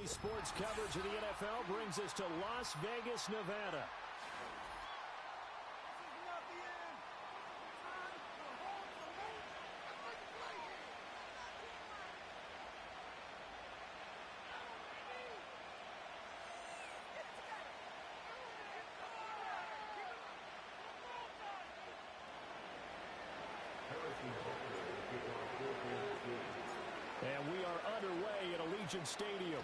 sports coverage of the NFL brings us to Las Vegas, Nevada. And we are underway at Allegiant Stadium.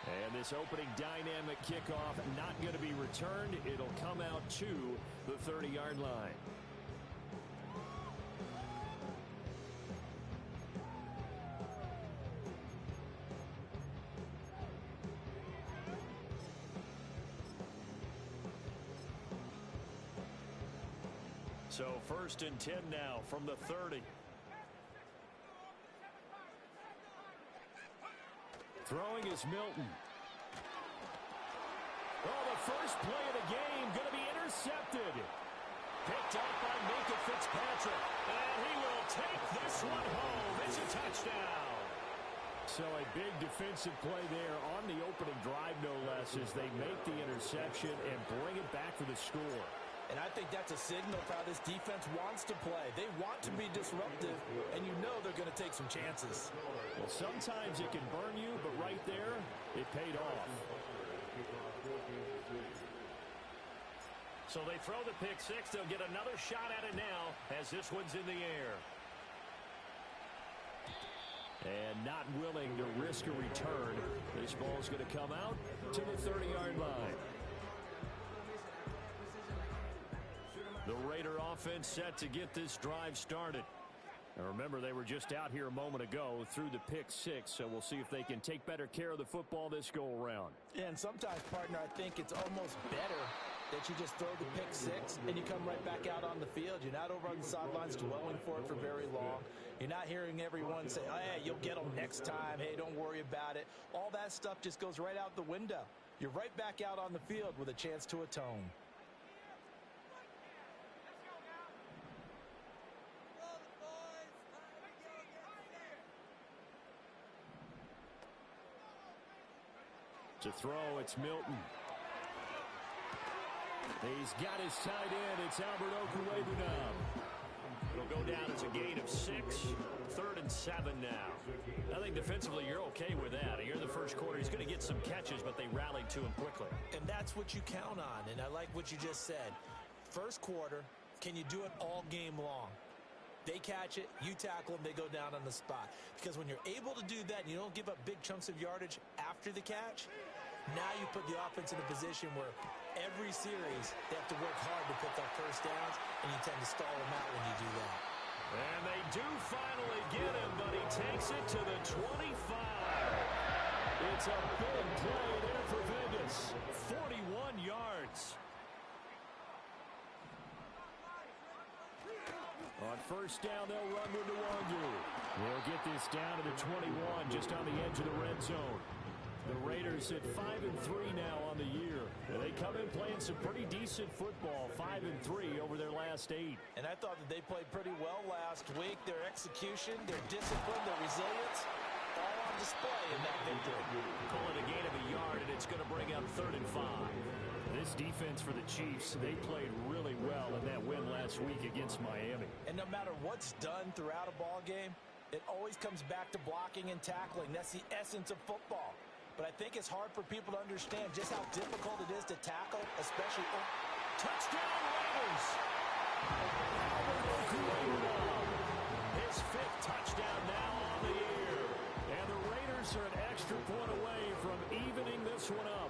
And this opening dynamic kickoff not going to be returned. It'll come out to the 30-yard line. So 1st and 10 now from the 30. Throwing is Milton. Oh, the first play of the game going to be intercepted. Picked up by Minka Fitzpatrick. And he will take this one home. It's a touchdown. So a big defensive play there on the opening drive, no less, as they make the interception and bring it back for the score. And I think that's a signal for how this defense wants to play. They want to be disruptive, and you know they're going to take some chances. Well, sometimes it can burn you, but right there, it paid off. So they throw the pick six. They'll get another shot at it now as this one's in the air. And not willing to risk a return. This ball's going to come out to the 30-yard line. The Raider offense set to get this drive started. And remember, they were just out here a moment ago through the pick six, so we'll see if they can take better care of the football this go-around. Yeah, and sometimes, partner, I think it's almost better that you just throw the pick six and you come right back out on the field. You're not over on the sidelines dwelling for it for very long. You're not hearing everyone say, oh, hey, you'll get them next time. Hey, don't worry about it. All that stuff just goes right out the window. You're right back out on the field with a chance to atone. To throw, it's Milton. He's got his tight end. It's Albert Okwuegbunam. It'll go down as a gain of 6. 3rd and 7 now. I think defensively you're okay with that. Here in the first quarter, he's going to get some catches, but they rallied to him quickly. And that's what you count on, and I like what you just said. First quarter, can you do it all game long? They catch it, you tackle them, they go down on the spot. Because when you're able to do that and you don't give up big chunks of yardage after the catch, now you put the offense in a position where every series they have to work hard to pick up first downs, and you tend to stall them out when you do that. And they do finally get him, but he takes it to the 25. It's a big play there for Vegas. 41 yards. On first down, they'll run with Nwangu. They'll get this down to the 21, just on the edge of the red zone. The Raiders at 5-3 now on the year. They come in playing some pretty decent football, 5-3 over their last 8. And I thought that they played pretty well last week. Their execution, their discipline, their resilience, all on display in that victory. Call it a gain of a yard, and it's going to bring up 3rd and 5. This defense for the Chiefs, they played really well in that win last week against Miami. And no matter what's done throughout a ball game, it always comes back to blocking and tackling. That's the essence of football. But I think it's hard for people to understand just how difficult it is to tackle, especially touchdown Raiders. His 5th touchdown now on the year. And the Raiders are an extra point away from evening this one up.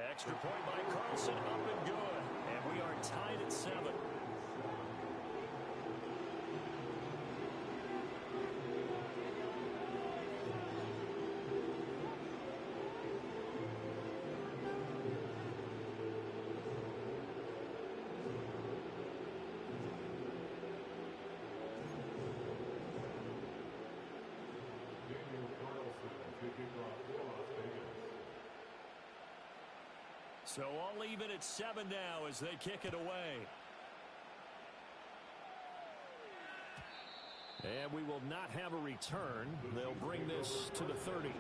Extra point by Carlson, up and good. And we are tied at 7. So all even at 7 now as they kick it away. And we will not have a return. They'll bring this to the 30.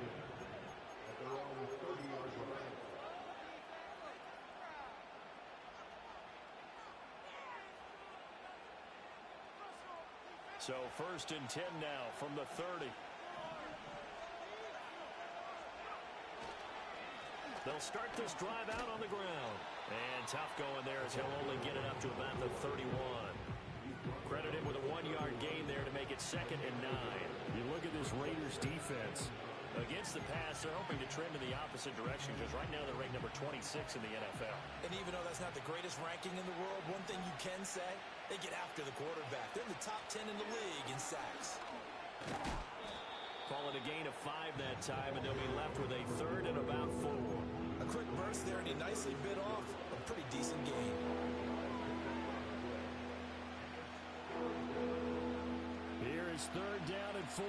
So 1st and 10 now from the 30. They'll start this drive out on the ground. And tough going there as he'll only get it up to about the 31. Credit him with a 1-yard gain there to make it 2nd and 9. You look at this Raiders defense. Against the pass, they're hoping to trend in the opposite direction because right now they're ranked number 26 in the NFL. And even though that's not the greatest ranking in the world, one thing you can say, they get after the quarterback. They're in the top 10 in the league in sacks. Call it a gain of 5 that time, and they'll be left with a 3rd and about 4. A quick burst there, and he nicely bit off a pretty decent gain. Here is 3rd down and 4.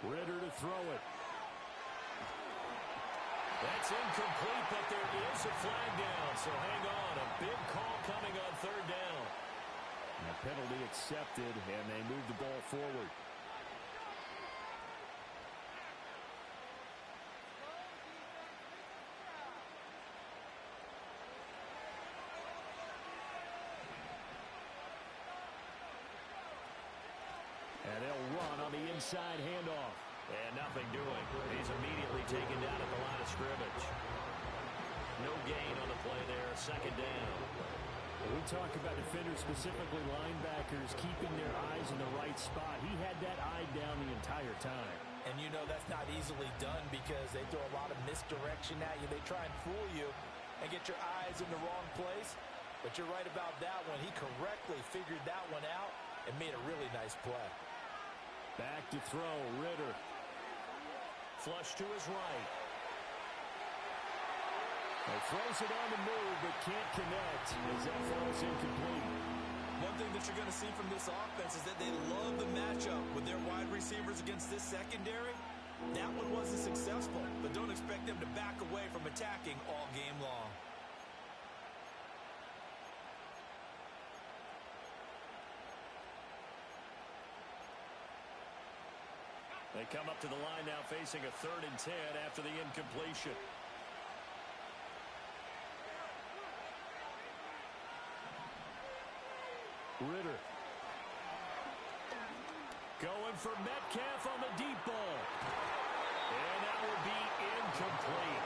Ritter to throw it. That's incomplete, but there is a flag down, so hang on. A big call coming on 3rd down. And a penalty accepted, and they move the ball forward. And they'll run on the inside handoff. And nothing doing. He's immediately taken down at the line of scrimmage. No gain on the play there. 2nd down. When we talk about defenders, specifically linebackers, keeping their eyes in the right spot. He had that eye down the entire time. And you know that's not easily done because they throw a lot of misdirection at you. They try and fool you and get your eyes in the wrong place. But you're right about that one. He correctly figured that one out and made a really nice play. Back to throw, Ritter. Flush to his right. He throws it on the move, but can't connect as that falls incomplete. One thing that you're going to see from this offense is that they love the matchup with their wide receivers against this secondary. That one wasn't successful, but don't expect them to back away from attacking all game long. They come up to the line now facing a 3rd and 10 after the incompletion. Ritter. Going for Metcalf on the deep ball. And that will be incomplete.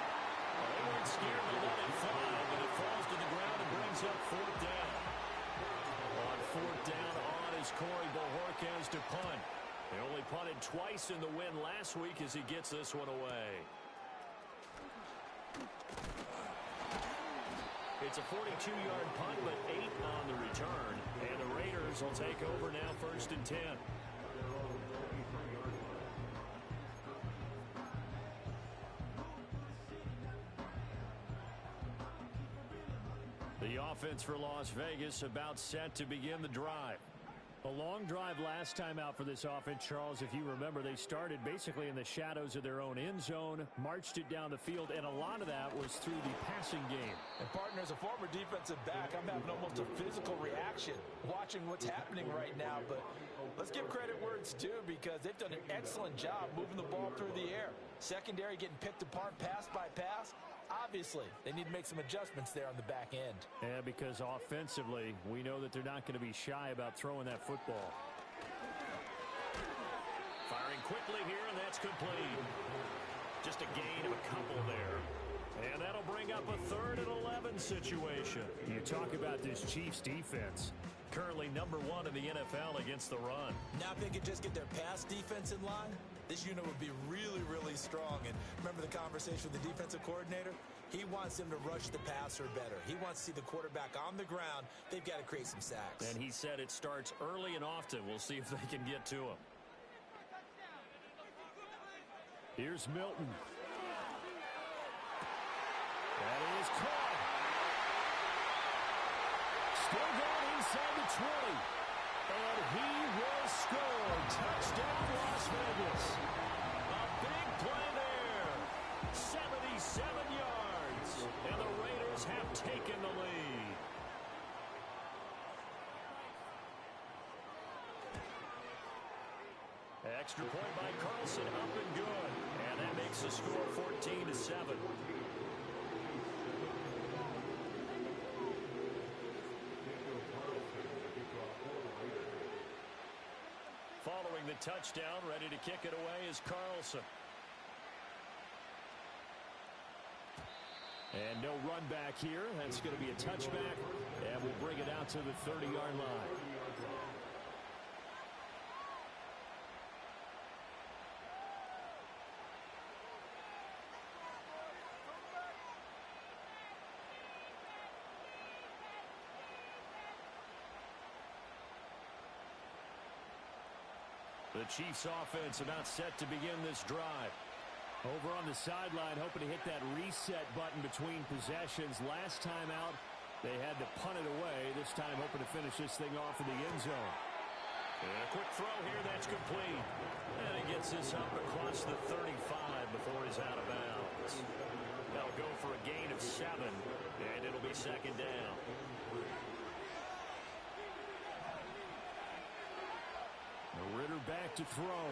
Well, they weren't scared to let it fly, but it falls to the ground and brings up 4th down. On 4th down on is Corey Bojorquez to punt. They only punted twice in the win last week as he gets this one away. It's a 42-yard punt, but 8 on the return. And the Raiders will take over now 1st and 10. The offense for Las Vegas about set to begin the drive. A long drive last time out for this offense, Charles. If you remember, they started basically in the shadows of their own end zone, marched it down the field, and a lot of that was through the passing game. And, partner, as a former defensive back, I'm having almost a physical reaction watching what's happening right now. But let's give credit where it's due because they've done an excellent job moving the ball through the air. Secondary getting picked apart pass by pass. Obviously, they need to make some adjustments there on the back end. Yeah, because offensively, we know that they're not going to be shy about throwing that football. Firing quickly here, and that's complete. Just a gain of a couple there. And that'll bring up a 3rd and 11 situation. You talk about this Chiefs defense. Currently number 1 in the NFL against the run. Now if they could just get their pass defense in line, this unit would be really, really strong. And remember the conversation with the defensive coordinator? He wants them to rush the passer better. He wants to see the quarterback on the ground. They've got to create some sacks. And he said it starts early and often. We'll see if they can get to him. Here's Milton. That is caught. Still going inside the 20. And he will score. Touchdown, Las Vegas. A big play there. 77 yards. And the Raiders have taken the lead. Extra point by Carlson, up and good. And that makes the score 14-7. Following the touchdown, ready to kick it away is Carlson. And no run back here. That's going to be a touchback. And we'll bring it out to the 30-yard line. The Chiefs offense about set to begin this drive. Over on the sideline, hoping to hit that reset button between possessions. Last time out, they had to punt it away. This time, hoping to finish this thing off in the end zone. And a quick throw here, that's complete. And he gets this up across the 35 before he's out of bounds. They'll go for a gain of 7, and it'll be second down. Ritter back to throw.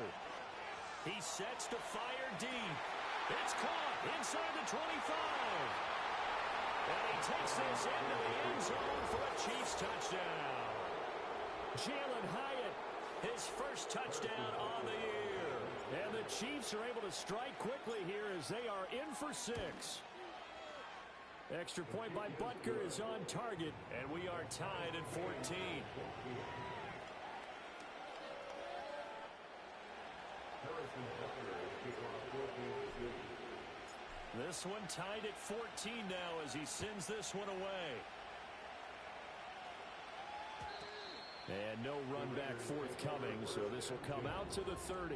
He sets to fire deep. It's caught inside the 25. And he takes this into the end zone for a Chiefs touchdown. Jalen Hyatt, his first touchdown on the year. And the Chiefs are able to strike quickly here as they are in for 6. Extra point by Butker is on target, and we are tied at 14. This one tied at 14 now as he sends this one away. And no run back forthcoming, so this will come out to the 30.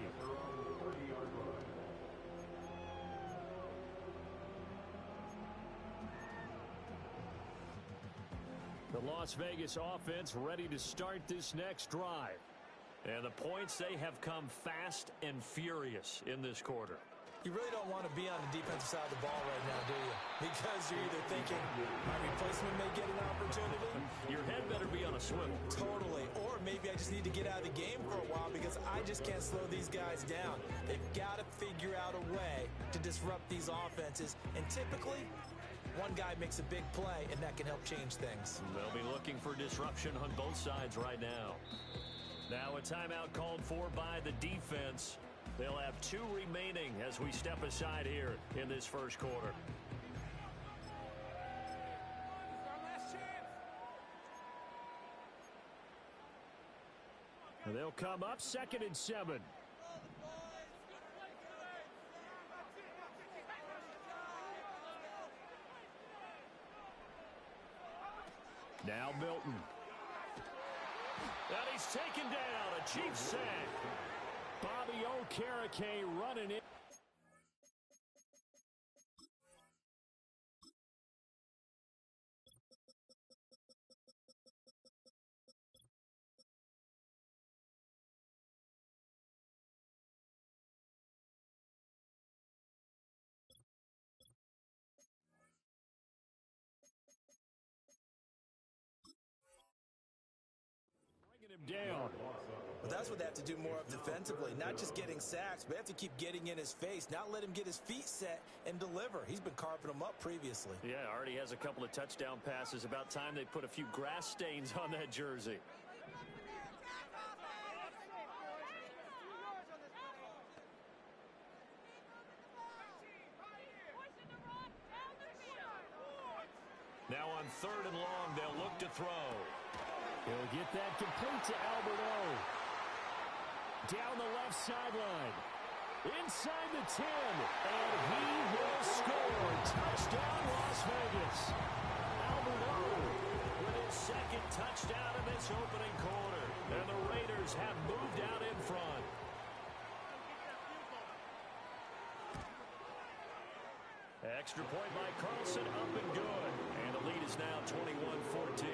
The Las Vegas offense ready to start this next drive. And the points, they have come fast and furious in this quarter. You really don't want to be on the defensive side of the ball right now, do you? Because you're either thinking, my replacement may get an opportunity. Your head better be on a swivel. Totally. Or maybe I just need to get out of the game for a while because I just can't slow these guys down. They've got to figure out a way to disrupt these offenses. And typically, one guy makes a big play, and that can help change things. They'll be looking for disruption on both sides right now. Now a timeout called for by the defense. They'll have 2 remaining as we step aside here in this first quarter. They'll come up 2nd and 7. Now Milton. And he's taken down. A Chiefs sack. Bobby Okereke running it. Down. Well, that's what they have to do more of defensively. Not just getting sacks, but they have to keep getting in his face. Not let him get his feet set and deliver. He's been carving them up previously. Yeah, already has a couple of touchdown passes. About time they put a few grass stains on that jersey. Now on 3rd and long, they'll look to throw. He'll get that complete to Albert O. Down the left sideline. Inside the 10. And he will score. Touchdown, Las Vegas. Albert O with his 2nd touchdown in this opening quarter. And the Raiders have moved out in front. Extra point by Carlson, up and good. And the lead is now 21-14.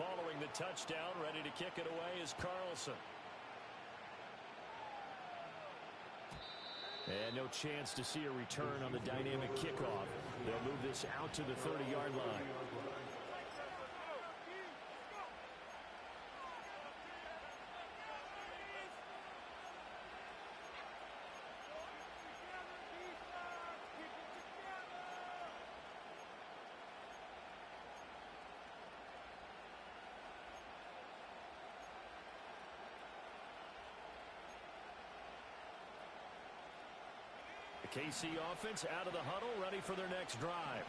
following the touchdown. Ready to kick it away is Carlson. And no chance to see a return on the dynamic kickoff. They'll move this out to the 30-yard line. The KC offense out of the huddle, ready for their next drive.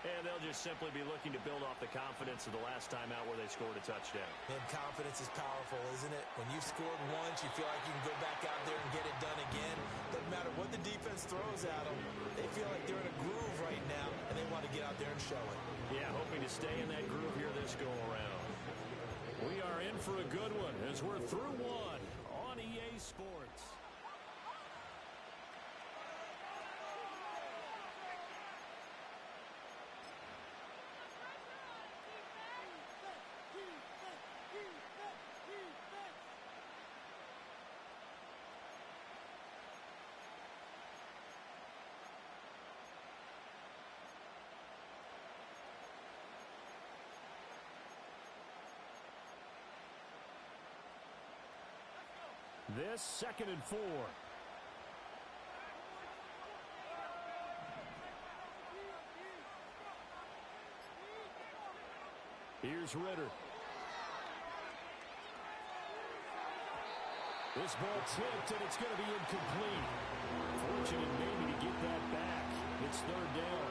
And they'll just simply be looking to build off the confidence of the last time out where they scored a touchdown. And confidence is powerful, isn't it? When you've scored once, you feel like you can go back out there and get it done again. Doesn't matter what the defense throws at them. They feel like they're in a groove right now, and they want to get out there and show it. Yeah, hoping to stay in that groove here this go-around. We are in for a good one as we're through one on EA Sports. This 2nd and 4. Here's Ritter. This ball tipped, and it's going to be incomplete. Fortunate maybe to get that back. It's 3rd down.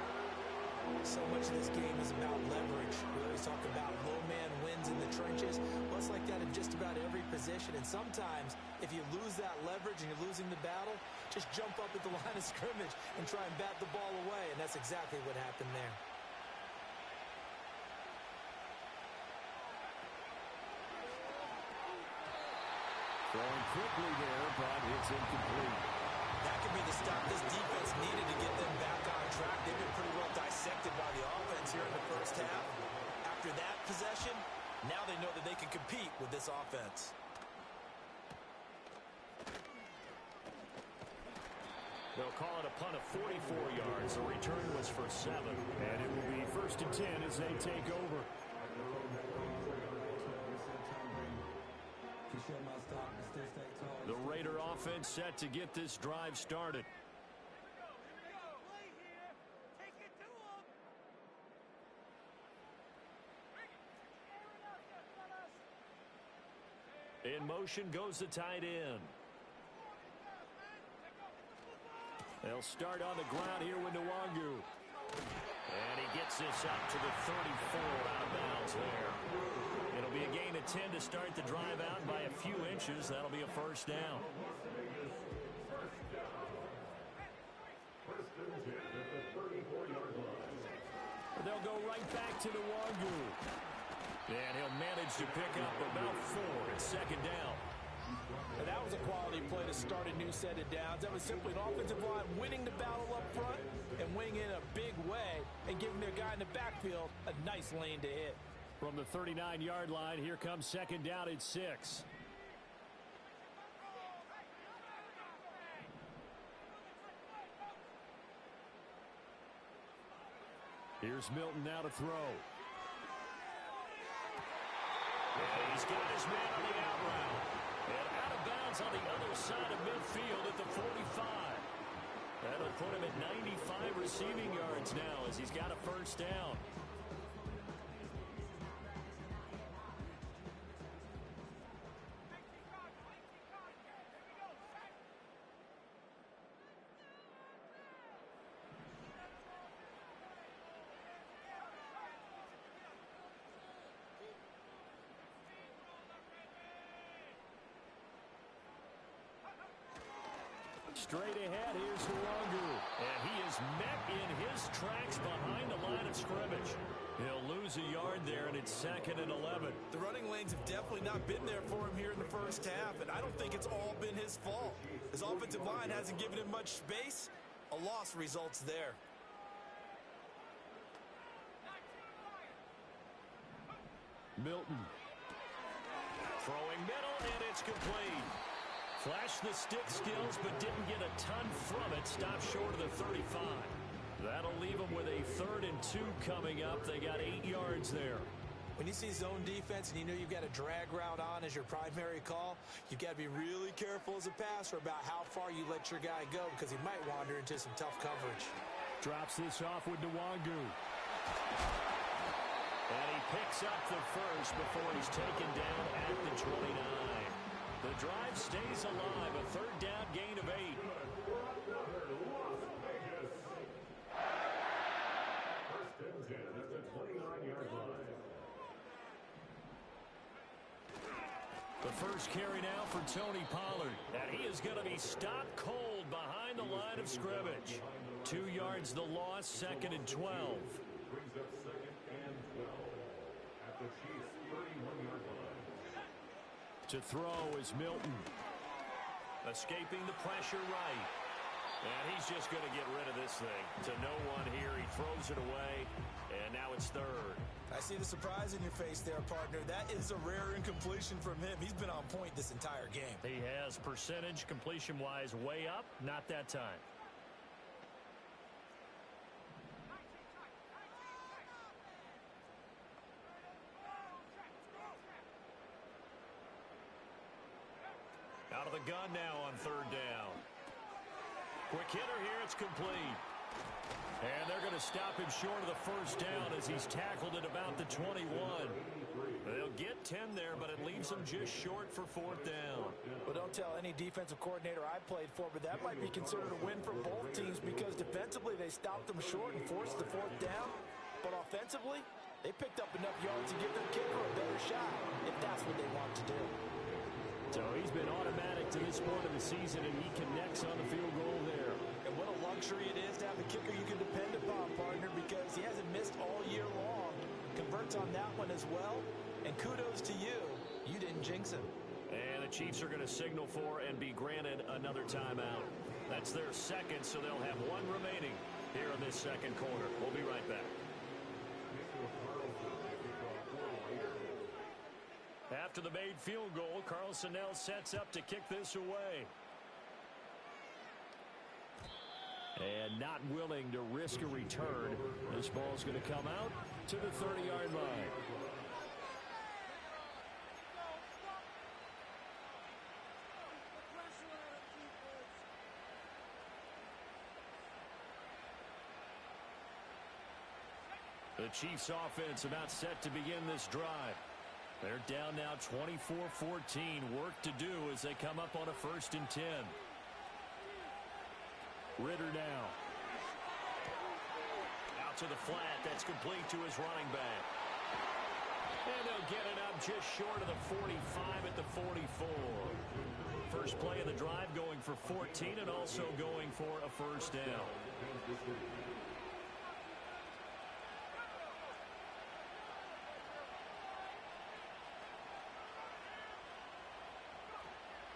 So much of this game is about leverage. We always talk about low man wins in the trenches. Well, it's like that in just about every position. And sometimes, if you lose that leverage and you're losing the battle, just jump up at the line of scrimmage and try and bat the ball away. And that's exactly what happened there. Throwing quickly there, but it's incomplete. That could be the stop this defense needed to get them back on track. They've been pretty well dissected by the offense here in the first half. After that possession, now they know that they can compete with this offense. They'll call it a punt of 44 yards. The return was for 7. And it will be 1st and 10 as they take over. The Raider offense set to get this drive started. In motion goes the tight end. They'll start on the ground here with Nwangu. And he gets this up to the 34, out of bounds there. It'll be a gain of 10 to start the drive out by a few inches. That'll be a 1st down. They'll go right back to Nwangu. And he'll manage to pick up about 4 at 2nd down. And that was a quality play to start a new set of downs. That was simply an offensive line winning the battle up front and winning in a big way and giving their guy in the backfield a nice lane to hit. From the 39-yard line, here comes 2nd down at 6. Here's Milton now to throw. And he's got his man on the out route. And out of bounds on the other side of midfield at the 45. That'll put him at 95 receiving yards now as he's got a 1st down. Straight ahead, here's Nwangu. And he is met in his tracks behind the line of scrimmage. He'll lose a yard there, and it's 2nd and 11. The running lanes have definitely not been there for him here in the first half, and I don't think it's all been his fault. His offensive line hasn't given him much space. A loss results there. Milton. Throwing middle, and it's complete. Flashed the stick skills, but didn't get a ton from it. Stopped short of the 35. That'll leave them with a 3rd and 2 coming up. They got 8 yards there. When you see zone defense and you know you've got a drag route on as your primary call, you've got to be really careful as a passer about how far you let your guy go because he might wander into some tough coverage. Drops this off with Nwangu. And he picks up the first before he's taken down at the 29. The drive stays alive. A 3rd down gain of 8. The first carry now for Tony Pollard. And he is going to be stopped cold behind the line of scrimmage. 2 yards the loss, 2nd and 12. Brings up 2nd and 12 at the Chiefs' 31-yard line. To throw is Milton. Escaping the pressure right. And he's just going to get rid of this thing. To no one here. He throws it away. And now it's 3rd. I see the surprise in your face there, partner. That is a rare incompletion from him. He's been on point this entire game. He has percentage completion-wise way up. Not that time. Out of the gun now on 3rd down. Quick hitter here. It's complete. And they're going to stop him short of the 1st down as he's tackled at about the 21. They'll get 10 there, but it leaves them just short for 4th down. Well, don't tell any defensive coordinator I played for, but that might be considered a win for both teams because defensively they stopped them short and forced the 4th down. But offensively, they picked up enough yards to give their kicker a better shot if that's what they want to do. So he's been automatic to this point of the season, and he connects on the field goal there. And what a luxury it is to have a kicker you can depend upon, partner, because he hasn't missed all year long. Converts on that one as well. And kudos to you. You didn't jinx him. And the Chiefs are going to signal for and be granted another timeout. That's their 2nd, so they'll have 1 remaining here in this 2nd quarter. We'll be right back. After the made field goal, Carlson now sets up to kick this away. And not willing to risk a return. This ball's going to come out to the 30-yard line. The Chiefs offense about set to begin this drive. They're down now 24-14. Work to do as they come up on a 1st and 10. Ritter now. Out to the flat. That's complete to his running back. And they'll get it up just short of the 45 at the 44. First play of the drive going for 14 and also going for a 1st down.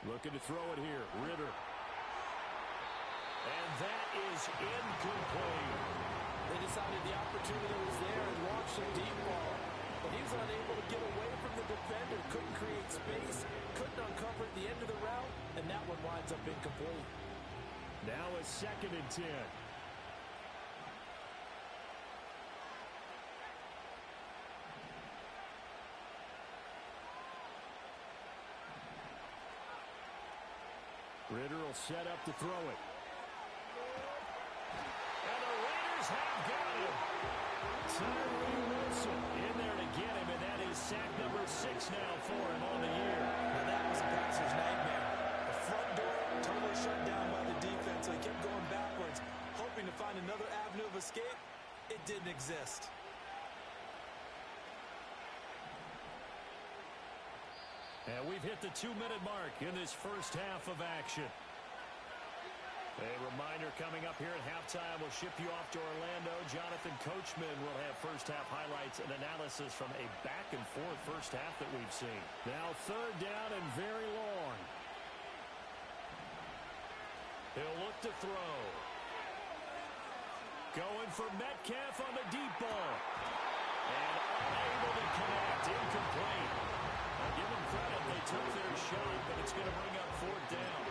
Looking to throw it here. Ritter. And that is incomplete. They decided the opportunity was there and launched a deep ball. But he was unable to get away from the defender. Couldn't create space. Couldn't uncover at the end of the route. And that one winds up incomplete. Now a 2nd and 10. Ritter will set up to throw it. And the Raiders have got him. Tyree Wilson in there to get him, and that is sack number 6 now for him on the year. Now that was a passer's nightmare. The front door totally shut down by the defense, so he kept going backwards, hoping to find another avenue of escape. It didn't exist. And we've hit the 2-minute mark in this first half of action. A reminder coming up here at halftime, we'll ship you off to Orlando. Jonathan Coachman will have first half highlights and analysis from a back-and-forth first half that we've seen. Now 3rd down and very long. He'll look to throw. Going for Metcalf on the deep ball. And unable to connect. Incomplete. Now, give them credit. They took their shot, but it's going to bring up fourth down.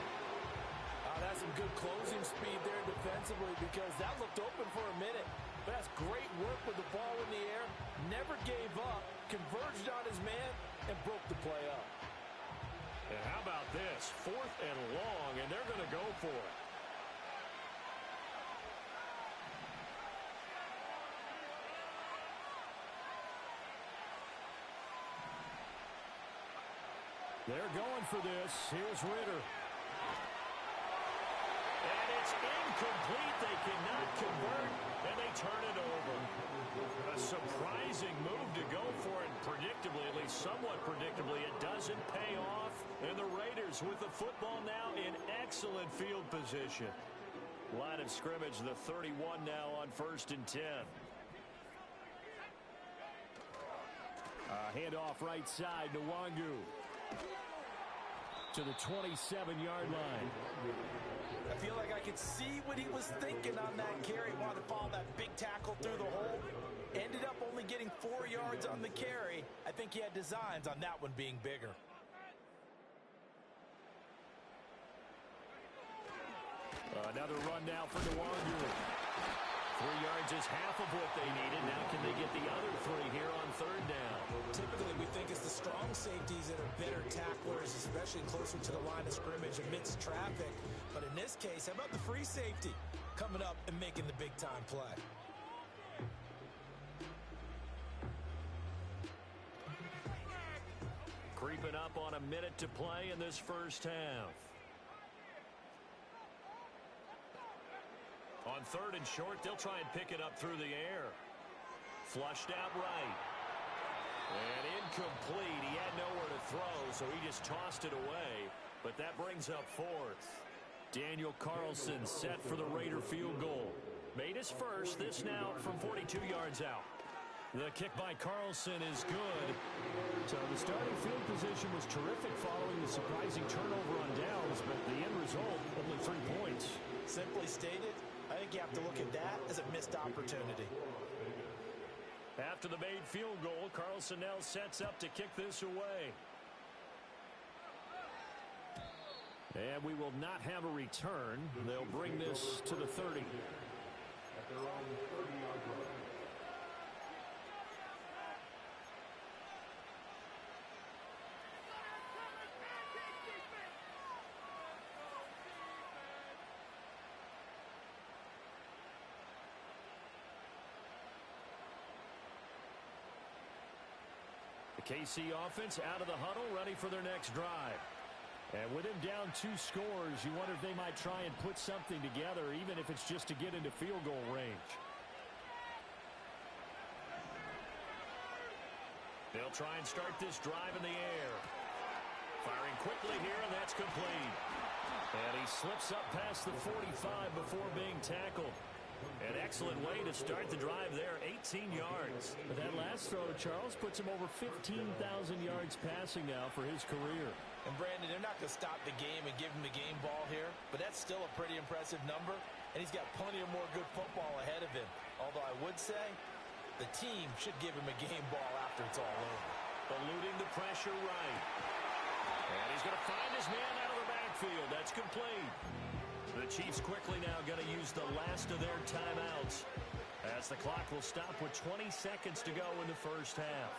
That's some good closing speed there defensively because that looked open for a minute. But that's great work with the ball in the air. Never gave up. Converged on his man and broke the play up. And how about this? Fourth and long, and they're going to go for it. They're going for this. Here's Ritter. And it's incomplete. They cannot convert, and they turn it over. A surprising move to go for it. Predictably, at least somewhat predictably, it doesn't pay off. And the Raiders with the football now in excellent field position. Line of scrimmage, the 31 now on 1st and 10. Handoff right side to Wangu. To the 27-yard line. I feel like I could see what he was thinking on that carry. Wanted to follow that big tackle through the hole. Ended up only getting 4 yards on the carry. I think he had designs on that one being bigger. Another run now for Nwangu. 3 yards is half of what they needed. Now can they get the other 3 here on 3rd down? Typically, we think it's the strong safeties that are better tacklers, especially closer to the line of scrimmage amidst traffic. But in this case, how about the free safety coming up and making the big-time play? Creeping up on a minute to play in this first half. On 3rd and short, they'll try and pick it up through the air. Flushed out right. And incomplete. He had nowhere to throw, so he just tossed it away. But that brings up 4th. Daniel Carlson set for the Raider field goal. Made his first. This now from 42 yards out. The kick by Carlson is good. So the starting field position was terrific following the surprising turnover on downs, but the end result, only 3 points. Simply stated, I think you have to look at that as a missed opportunity. After the made field goal, Carlson now sets up to kick this away. And we will not have a return. They'll bring this to the 30. At their own 30-yard line. KC offense out of the huddle, ready for their next drive. And with him down 2 scores, you wonder if they might try and put something together, even if it's just to get into field goal range. They'll try and start this drive in the air. Firing quickly here, and that's complete. And he slips up past the 45 before being tackled. An excellent way to start the drive there, 18 yards. But that last throw, Charles, puts him over 15,000 yards passing now for his career. And Brandon, they're not going to stop the game and give him the game ball here, but that's still a pretty impressive number, and he's got plenty of more good football ahead of him. Although I would say the team should give him a game ball after it's all over. Eluding the pressure right. And he's going to find his man out of the backfield. That's complete. The Chiefs quickly now going to use the last of their timeouts as the clock will stop with 20 seconds to go in the first half.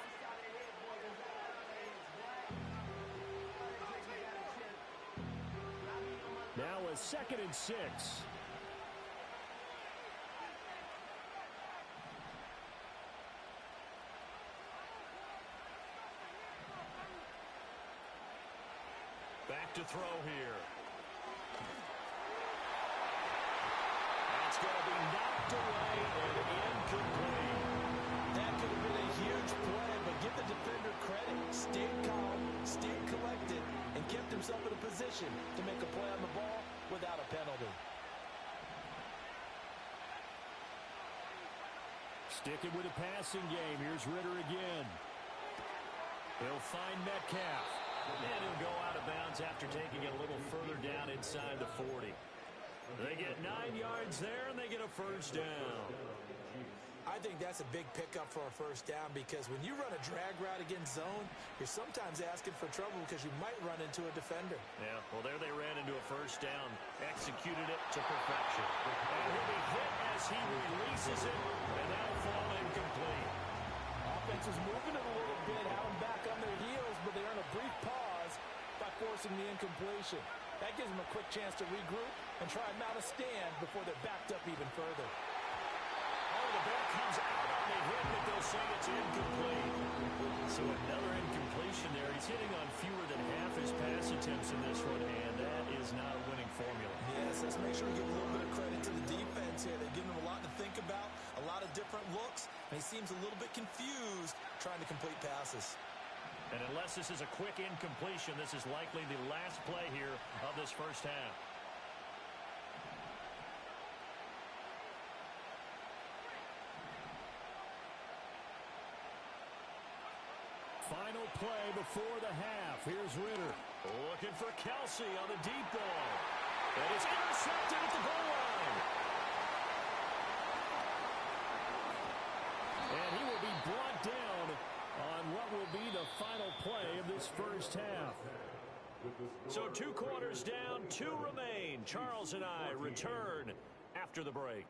Now a 2nd and 6. Back to throw here. It's going to be knocked away and incomplete. That could have been a huge play, but give the defender credit. Stayed calm, stayed collected, and kept himself in a position to make a play on the ball without a penalty. Sticking with the passing game. Here's Ritter again. He'll find Metcalf. And he'll go out of bounds after taking it a little further down inside the 40. They get 9 yards there, and they get a first down. I think that's a big pickup for a first down because when you run a drag route against zone, you're sometimes asking for trouble because you might run into a defender. Yeah, well, there they ran into a first down, executed it to perfection. And he'll be hit as he releases it, and that'll fall incomplete. Offense is moving it a little bit, having back on their heels, but they earn a brief pause by forcing the incompletion. That gives them a quick chance to regroup and try and mount a stand before they're backed up even further. Oh, the ball comes out on the hit, but they'll say it's incomplete. So another incompletion there. He's hitting on fewer than half his pass attempts in this one, and that is not a winning formula. Yes, let's make sure we give a little bit of credit to the defense here. They're giving him a lot to think about, a lot of different looks, and he seems a little bit confused trying to complete passes. And unless this is a quick incompletion, this is likely the last play here of this first half. Final play before the half. Here's Ritter. Looking for Kelsey on the deep ball. That is intercepted at the goal line. And he will be brought down on what will be the final play of this first half. So 2 quarters down, 2 remain. Charles and I return after the break.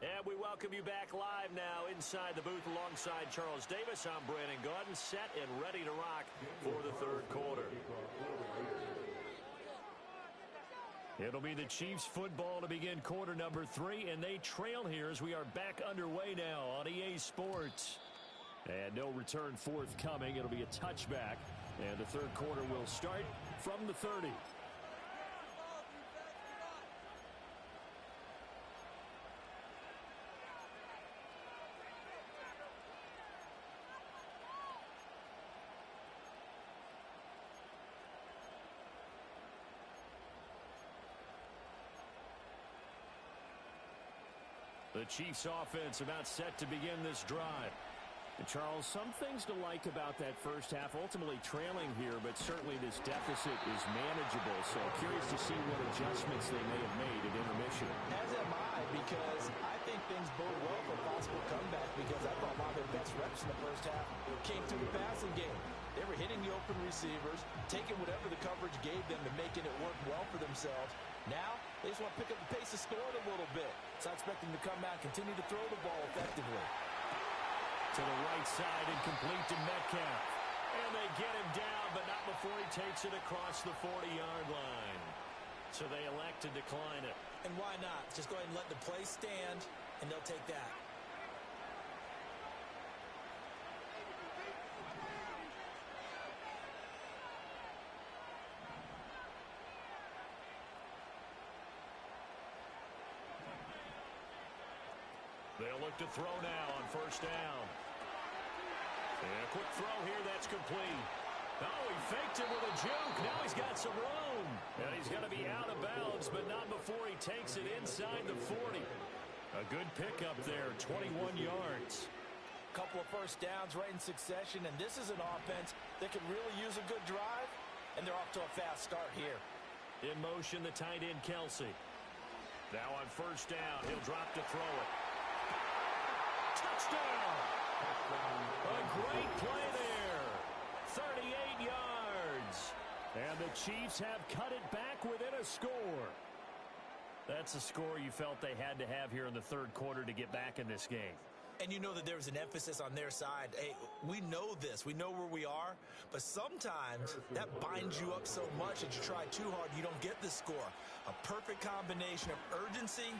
And we welcome you back live now inside the booth alongside Charles Davis. I'm Brandon Gaudin, set and ready to rock for the third quarter. It'll be the Chiefs football to begin quarter number 3, and they trail here as we are back underway now on EA Sports. And no return forthcoming. It'll be a touchback, and the third quarter will start from the 30. The Chiefs offense about set to begin this drive. And Charles, some things to like about that first half. Ultimately trailing here, but certainly this deficit is manageable. So curious to see what adjustments they may have made at intermission. As am I, because I think things bode well for a possible comeback because I thought a lot of their best reps in the first half came through the passing game. They were hitting the open receivers, taking whatever the coverage gave them and making it work well for themselves. Now, they just want to pick up the pace of scoring a little bit. So I expect them to come out and continue to throw the ball effectively. To the right side and complete to Metcalf. And they get him down, but not before he takes it across the 40-yard line. So they elect to decline it. And why not? Just go ahead and let the play stand, and they'll take that. They'll look to throw now on first down. And a quick throw here, that's complete. Oh, he faked it with a juke. Now he's got some room. And he's going to be out of bounds, but not before he takes it inside the 40. A good pickup there, 21 yards. Couple of first downs right in succession, and this is an offense that can really use a good drive, and they're off to a fast start here. In motion, the tight end, Kelsey. Now on first down, he'll drop to throw it. Touchdown! A great play there. 38 yards. And the Chiefs have cut it back within a score. That's a score you felt they had to have here in the third quarter to get back in this game. And you know that there was an emphasis on their side. Hey, we know this. We know where we are. But sometimes that binds you up so much that you try too hard, you don't get the score. A perfect combination of urgency,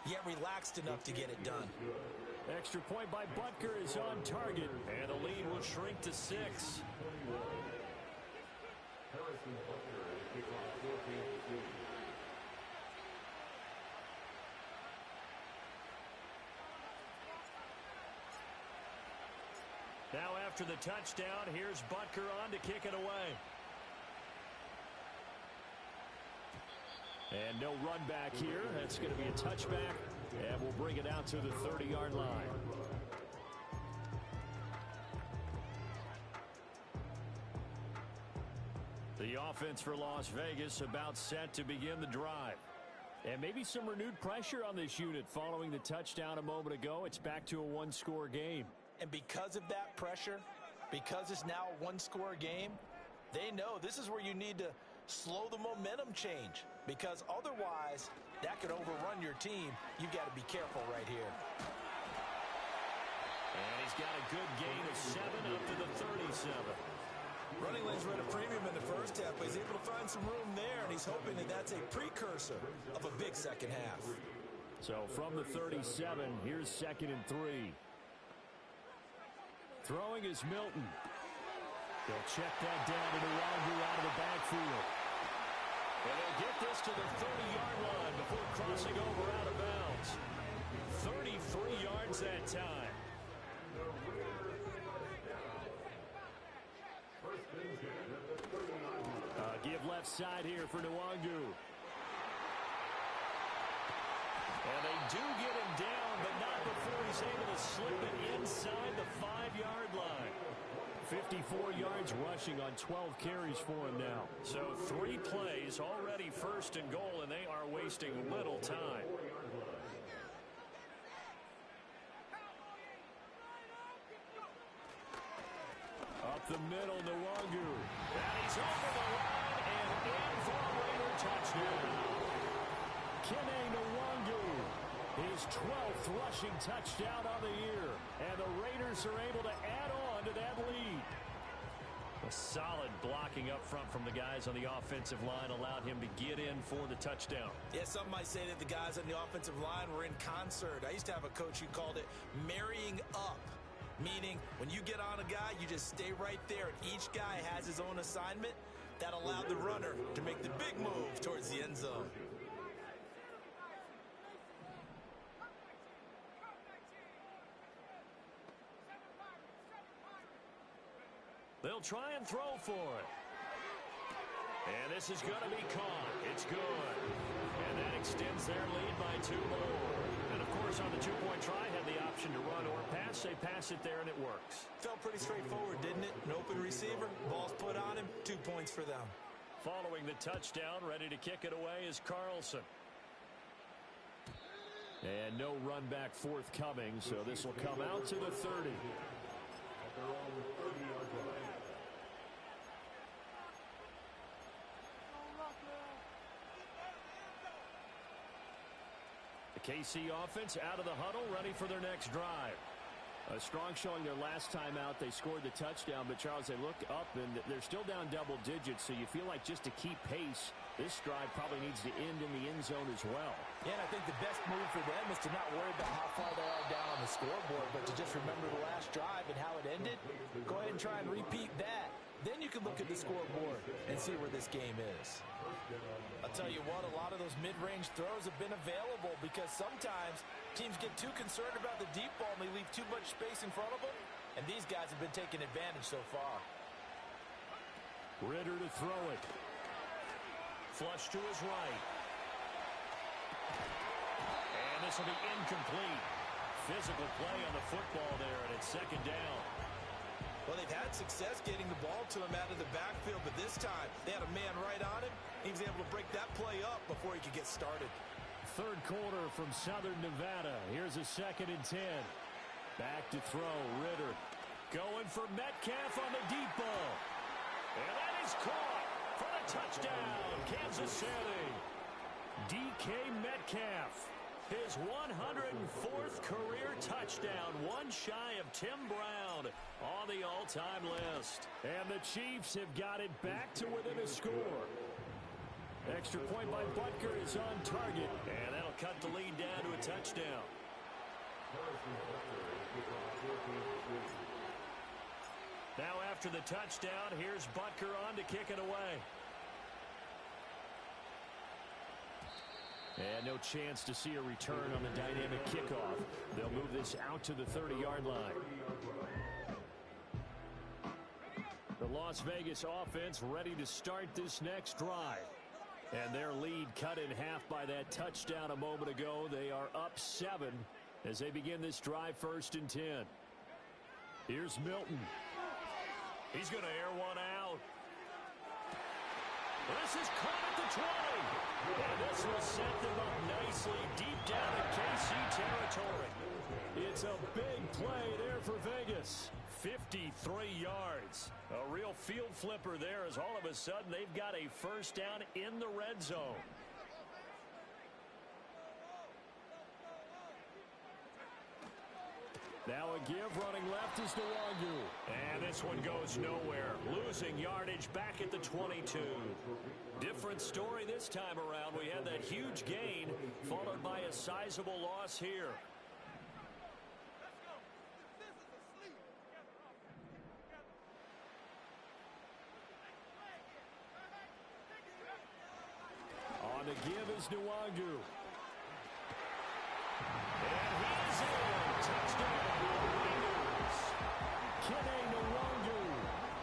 yet relaxed enough to get it done. Extra point by Butker is on target, and the lead will shrink to 6. Now after the touchdown, here's Butker on to kick it away. And no run back here. That's going to be a touchback, and we'll bring it out to the 30-yard line. The offense for Las Vegas about set to begin the drive. And maybe some renewed pressure on this unit following the touchdown a moment ago. It's back to a one-score game. And because of that pressure, because it's now a one-score game, they know this is where you need to slow the momentum change, because otherwise that could overrun your team. You've got to be careful right here. And he's got a good gain of 7 up to the 37. Running lanes were at a premium in the first half, but he's able to find some room there, and he's hoping that that's a precursor of a big second half. So from the 37, here's 2nd and 3. Throwing is Milton. They'll check that down to Nwangu out of the backfield. And they'll get this to the 30-yard line before crossing over out of bounds. 33 yards that time. Give left side here for Nwangu. And they do get him down, but not before he's able to slip it inside the 5-yard line. 54 yards rushing on 12 carries for him now. So 3 plays, already 1st and goal, and they are wasting little time. Up the middle, Nwangu. And he's over the line and in for a Raider touchdown. Kene Nwangu, his 12th rushing touchdown on the year. And the Raiders are able to add on to that lead. A solid blocking up front from the guys on the offensive line allowed him to get in for the touchdown. Yeah, some might say that the guys on the offensive line were in concert. I used to have a coach who called it marrying up. Meaning, when you get on a guy, you just stay right there. And each guy has his own assignment. That allowed the runner to make the big move towards the end zone. They'll try and throw for it. And this is going to be caught. It's good. And that extends their lead by 2 more. And, of course, on the two-point try, had the option to run or pass. They pass it there, and it works. Felt pretty straightforward, didn't it? An open receiver, ball's put on him, 2 points for them. Following the touchdown, ready to kick it away is Carlson. And no run back forthcoming, so this will come out to the 30. The KC offense out of the huddle, ready for their next drive. A strong showing their last time out. They scored the touchdown, but, Charles, they look up, and they're still down double digits, so you feel like just to keep pace, this drive probably needs to end in the end zone as well. Yeah, and I think the best move for them is to not worry about how far they are down on the scoreboard, but to just remember the last drive and how it ended. Go ahead and try and repeat that. Then you can look at the scoreboard and see where this game is. I'll tell you what, a lot of those mid-range throws have been available because sometimes teams get too concerned about the deep ball and they leave too much space in front of them, and these guys have been taking advantage so far. Ritter to throw it. Flush to his right. And this will be incomplete. Physical play on the football there, and it's 2nd down. Well, they've had success getting the ball to him out of the backfield, but this time they had a man right on him. He was able to break that play up before he could get started. 3rd quarter from Southern Nevada. Here's a 2nd and 10. Back to throw, Ritter. Going for Metcalf on the deep ball. And that is caught for the touchdown, Kansas City. DK Metcalf. His 104th career touchdown, one shy of Tim Brown on the all-time list. And the Chiefs have got it back to within a score. Extra point by Butker is on target, and that'll cut the lead down to a touchdown. Now after the touchdown, here's Butker on to kick it away. And no chance to see a return on the dynamic kickoff. They'll move this out to the 30-yard line. The Las Vegas offense ready to start this next drive. And their lead cut in half by that touchdown a moment ago. They are up 7 as they begin this drive, 1st and 10. Here's Milton. He's going to air one out. This is caught at the 20. And this will set them up nicely deep down in KC territory. It's a big play there for Vegas. 53 yards. A real field flipper there as all of a sudden they've got a first down in the red zone. Now a give running left is Nwangu. And this one goes nowhere. Losing yardage back at the 22. Different story this time around. We had that huge gain followed by a sizable loss here. On the give is Nwangu. And he is in. Touchdown.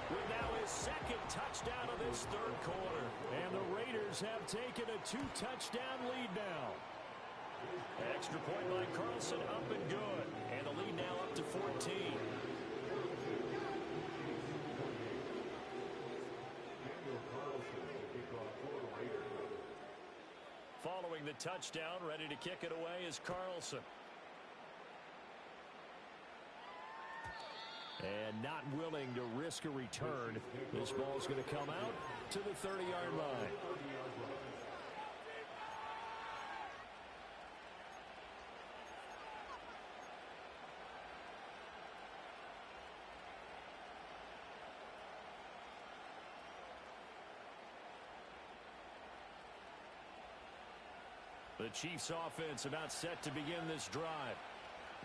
With now his second touchdown of this third quarter. And the Raiders have taken a 2-touchdown lead now. Extra point by Carlson, up and good. And the lead now up to 14. Following the touchdown, ready to kick it away is Carlson. And not willing to risk a return. This ball's going to come out to the 30-yard line. The Chiefs offense about set to begin this drive.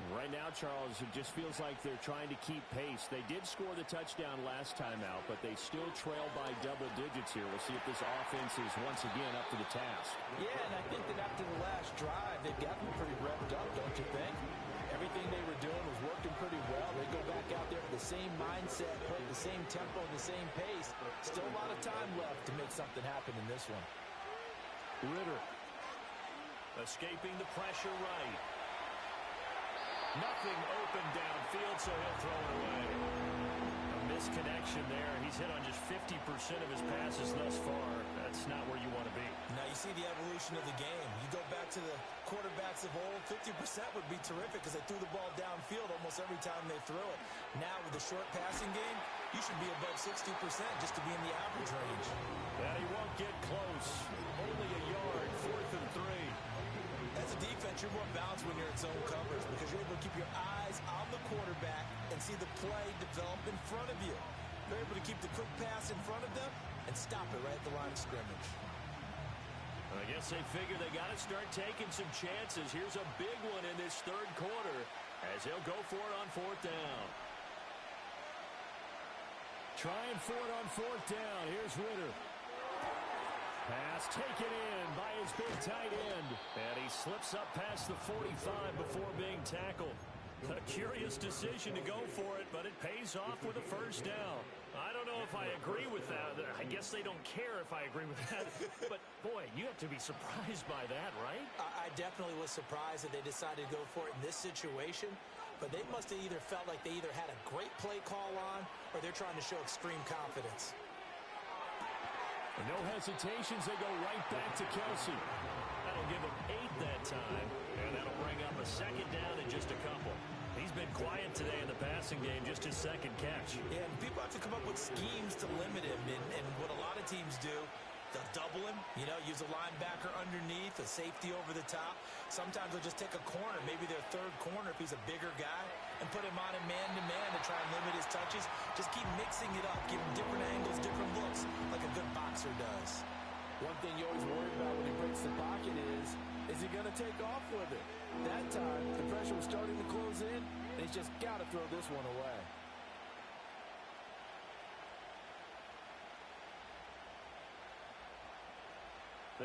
Right now, Charles, it just feels like they're trying to keep pace. They did score the touchdown last time out, but they still trail by double digits here. We'll see if this offense is once again up to the task. Yeah, and I think that after the last drive, they've gotten pretty revved up, don't you think? Everything they were doing was working pretty well. They go back out there with the same mindset, play the same tempo, and the same pace. Still a lot of time left to make something happen in this one. Ritter escaping the pressure right. Nothing open downfield, so he'll throw it away. A misconnection there. He's hit on just 50% of his passes thus far. That's not where you want to be. Now you see the evolution of the game. You go back to the quarterbacks of old, 50% would be terrific because they threw the ball downfield almost every time they threw it. Now with the short passing game, you should be above 60% just to be in the average range. And he won't get close. Only a yard, 4th and 3. As a defense, you're more balanced when you're in zone coverage because you're able to keep your eyes on the quarterback and see the play develop in front of you. You're able to keep the quick pass in front of them and stop it right at the line of scrimmage. I guess they figure they got to start taking some chances. Here's a big one in this third quarter as they'll go for it on 4th down. Trying for it on 4th down. Here's Ritter. Pass taken in by his big tight end. And he slips up past the 45 before being tackled. A curious decision to go for it, but it pays off with a first down. I don't know if I agree with that. I guess they don't care if I agree with that. But, boy, you have to be surprised by that, right? I definitely was surprised that they decided to go for it in this situation. But they must have either felt like they either had a great play call on or they're trying to show extreme confidence. No hesitations, they go right back to Kelsey. That'll give him 8 that time, and that'll bring up a second down in just a couple. He's been quiet today in the passing game, just his second catch. Yeah, and people have to come up with schemes to limit him, and what a lot of teams do, they'll double him, use a linebacker underneath, a safety over the top. Sometimes they'll just take a corner, maybe their third corner if he's a bigger guy, and put him on a man-to-man to try and limit his touches. Just keep mixing it up, give him different angles, different looks, like a good boxer does. One thing you always worry about when he breaks the pocket is he going to take off with it? That time, the pressure was starting to close in, and he's just got to throw this one away.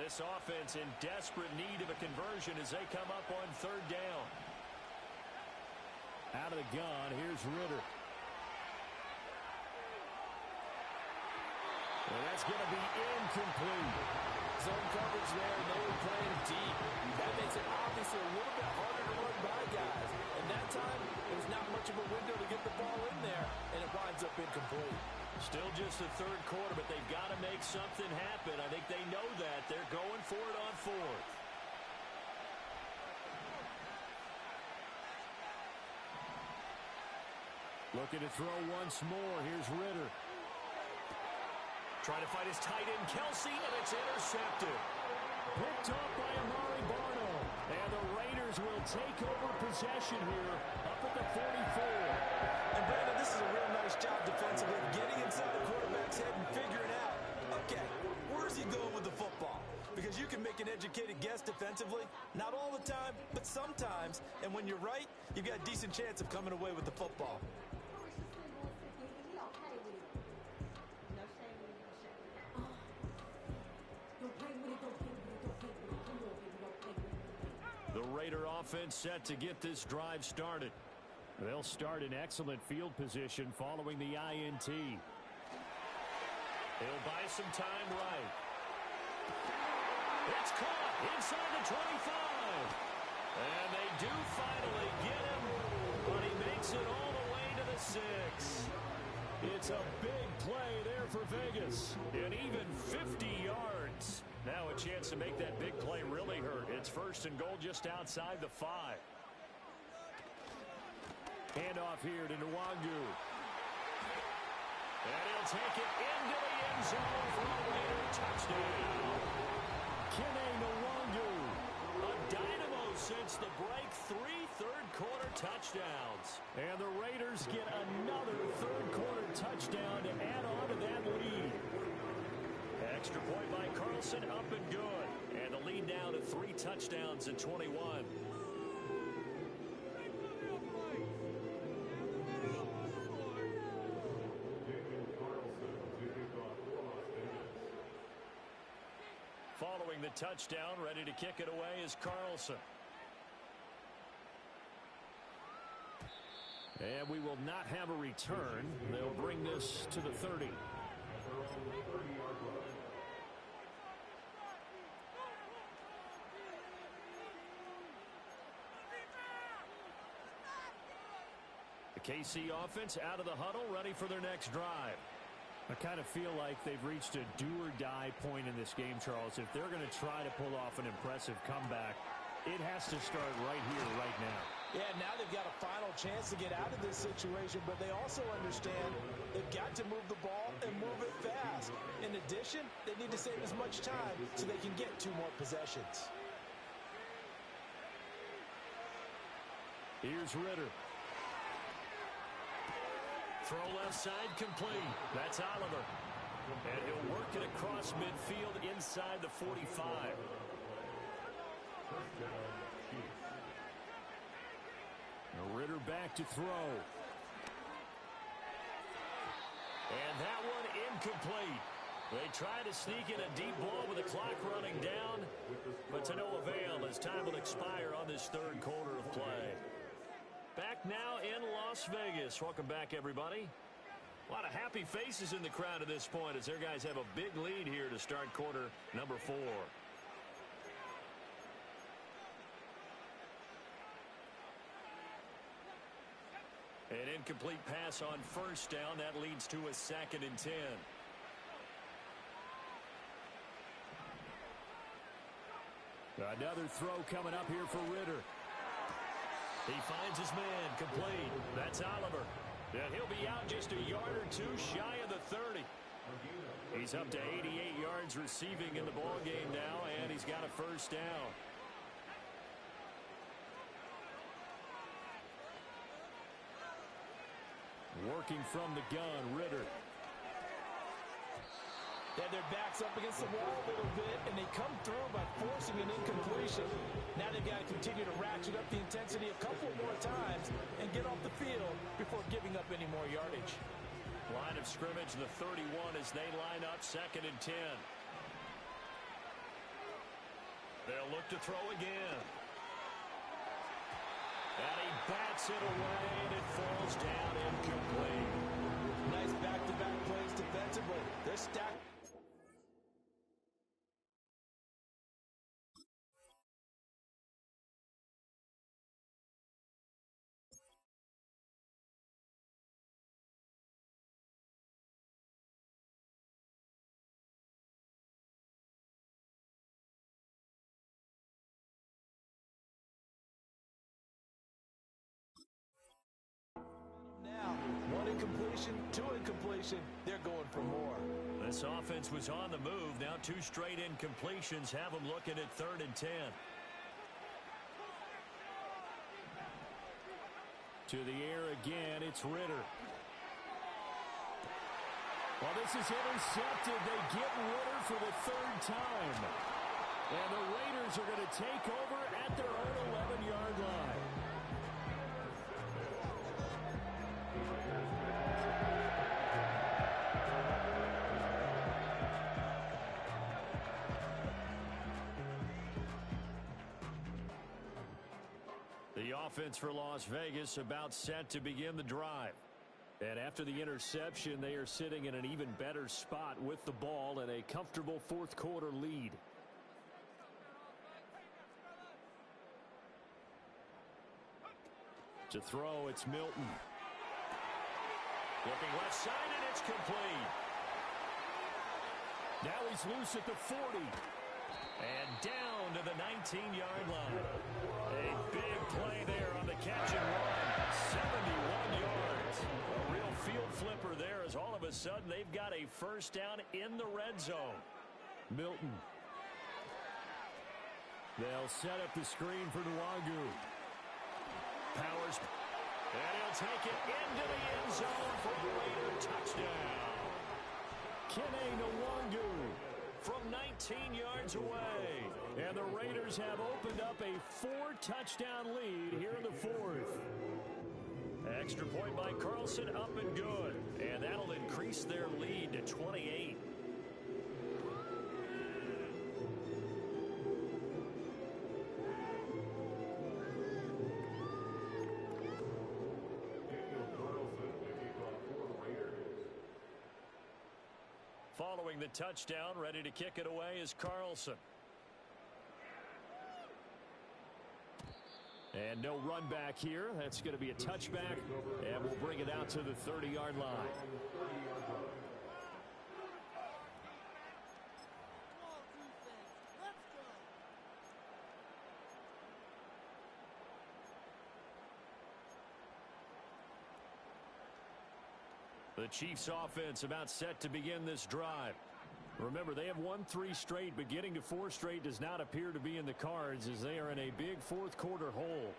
This offense in desperate need of a conversion as they come up on 3rd down. Out of the gun, here's Ritter. And that's going to be incomplete. Zone coverage there, and they were playing deep. That makes it obviously a little bit harder to run by guys. And that time, there's not much of a window to get the ball in there, and it winds up incomplete. Still just the third quarter, but they've got to make something happen. I think they know that. They're going for it on fourth. Looking to throw once more. Here's Ritter. Trying to fight his tight end, Kelsey, and it's intercepted. Picked up by Amari Barno. And the Raiders will take over possession here up at the 44. And Brandon, this is a real nice job defensively, getting inside the quarterback's head and figuring out, okay, where's he going with the football? Because you can make an educated guess defensively, not all the time, but sometimes. And when you're right, you've got a decent chance of coming away with the football. The Raider offense set to get this drive started. They'll start in excellent field position following the INT. He'll buy some time right. It's caught inside the 25. And they do finally get him, but he makes it all the way to the 6. It's a big play there for Vegas. And even 50 yards. Now a chance to make that big play really hurt. It's first and goal just outside the 5. Handoff here to Nwangu. And he'll take it into the end zone for a Raider touchdown. Kene Nwangu. A dynamo since the break. 3 third-quarter touchdowns. And the Raiders get another third-quarter touchdown to add on to that lead. Extra point by Carlson, up and good. And the lead now to 3 touchdowns at 21. Following the touchdown, ready to kick it away is Carlson. And we will not have a return. They'll bring this to the 30. The KC offense out of the huddle, ready for their next drive. I kind of feel like they've reached a do-or-die point in this game, Charles. If they're going to try to pull off an impressive comeback, it has to start right here, right now. Yeah, now they've got a final chance to get out of this situation, but they also understand they've got to move the ball and move it fast. In addition, they need to save as much time so they can get 2 more possessions. Here's Ritter. Throw left side complete. That's Oliver. And he'll work it across midfield inside the 45. Ritter back to throw. And that one incomplete. They try to sneak in a deep ball with the clock running down, but to no avail as time will expire on this third quarter of play. Back now in Las Vegas. Welcome back, everybody. A lot of happy faces in the crowd at this point as their guys have a big lead here to start quarter number 4. An incomplete pass on first down. That leads to a 2nd and 10. Another throw coming up here for Ritter. He finds his man, complete. That's Oliver. And he'll be out just a yard or 2 shy of the 30. He's up to 88 yards receiving in the ball game now, and he's got a first down. Working from the gun, Ritter. They have their backs up against the wall a little bit, and they come through by forcing an incompletion. Now they've got to continue to ratchet up the intensity a couple more times and get off the field before giving up any more yardage. Line of scrimmage, the 31 as they line up, 2nd and 10. They'll look to throw again. And he bats it away, and it falls down incomplete. Nice back-to-back plays defensively. They're stacked. incompletion to incompletion, they're going for more. This offense was on the move. Now 2 straight incompletions have them looking at 3rd and 10. To the air again, it's Ritter. Well, this is intercepted. They get Ritter for the 3rd time. And the Raiders are going to take over at their own 11-yard line. The offense for Las Vegas about set to begin the drive. And after the interception, they are sitting in an even better spot with the ball and a comfortable 4th quarter lead. To throw, it's Milton. Looking left side, and it's complete. Now he's loose at the 40. And down to the 19-yard line. A big play there on the catch and run. 71 yards. A real field flipper there as all of a sudden they've got a first down in the red zone. Milton. They'll set up the screen for Nwangu. Powers. And he'll take it into the end zone for a Raider touchdown. Kene Nwangu. From 19 yards away. And the Raiders have opened up a 4-touchdown lead here in the 4th. Extra point by Carlson, up and good. And that'll increase their lead to 28. Following the touchdown, ready to kick it away is Carlson. And no run back here. That's going to be a touchback. And we'll bring it out to the 30-yard line. The Chiefs offense about set to begin this drive. Remember, they have won 3 straight, but getting to 4 straight does not appear to be in the cards as they are in a big 4th quarter hole.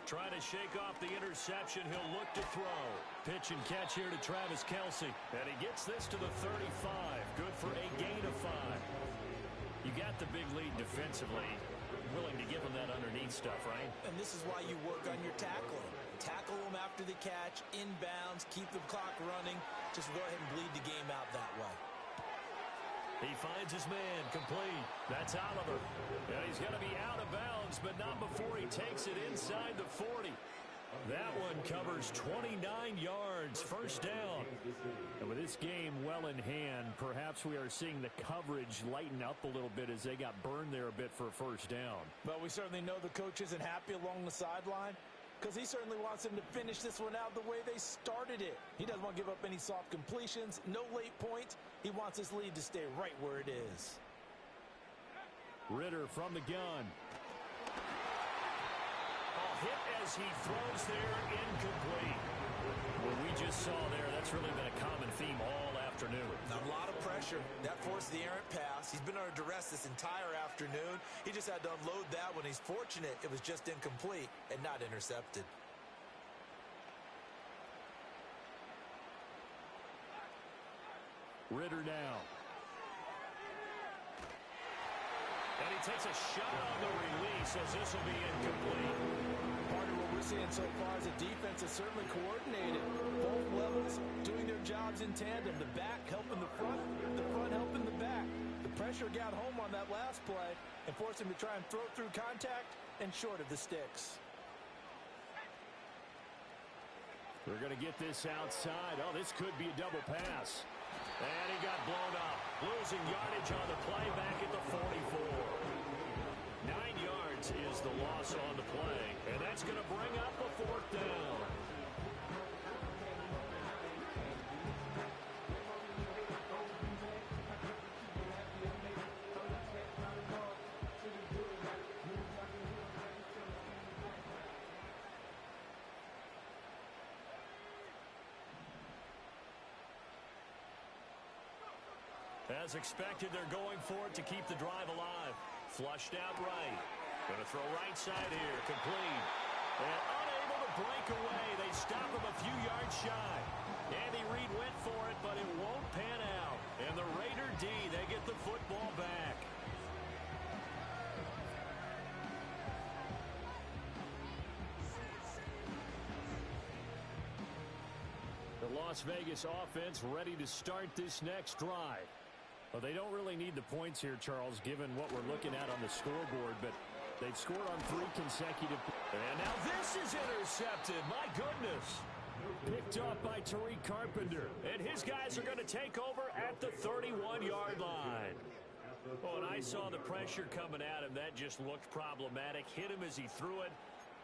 Trying to shake off the interception. He'll look to throw. Pitch and catch here to Travis Kelce. And he gets this to the 35. Good for a gain of 5. You got the big lead defensively. Willing to give him that underneath stuff, right? And this is why you work on your tackling. Tackle them after the catch, inbounds, keep the clock running. Just go ahead and bleed the game out that way. He finds his man, complete. That's Oliver. And he's going to be out of bounds, but not before he takes it inside the 40. That one covers 29 yards, first down. And with this game well in hand, perhaps we are seeing the coverage lighten up a little bit as they got burned there a bit for a first down. But we certainly know the coach isn't happy along the sideline, because he certainly wants them to finish this one out the way they started it. He doesn't want to give up any soft completions, no late points. He wants his lead to stay right where it is. Ritter from the gun. Hit as he throws there, incomplete. What we just saw there, that's really been a common theme all afternoon. A lot of pressure. That forced the errant pass. He's been under duress this entire afternoon. He just had to unload that one. He's fortunate it was just incomplete and not intercepted. Ritter now. And he takes a shot on the release as this will be incomplete. Part of what we're seeing so far is the defense is certainly coordinated. Both levels doing their jobs in tandem. The back helping the front helping the back. The pressure got home on that last play and forced him to try and throw through contact and short of the sticks. They're going to get this outside. Oh, this could be a double pass. And he got blown up. Losing yardage on the play back at the 44. 9 yards is the loss on the play. And that's going to bring up a 4th down. As expected, they're going for it to keep the drive alive. Flushed out right. Going to throw right side here. Complete. And unable to break away. They stop him a few yards shy. Andy Reid went for it, but it won't pan out. And the Raider D, they get the football back. The Las Vegas offense ready to start this next drive. Well, they don't really need the points here, Charles, given what we're looking at on the scoreboard, but they've scored on 3 consecutive. And now this is intercepted. My goodness. Picked off by Tariq Carpenter. And his guys are going to take over at the 31-yard line. Oh, and I saw the pressure coming at him. That just looked problematic. Hit him as he threw it,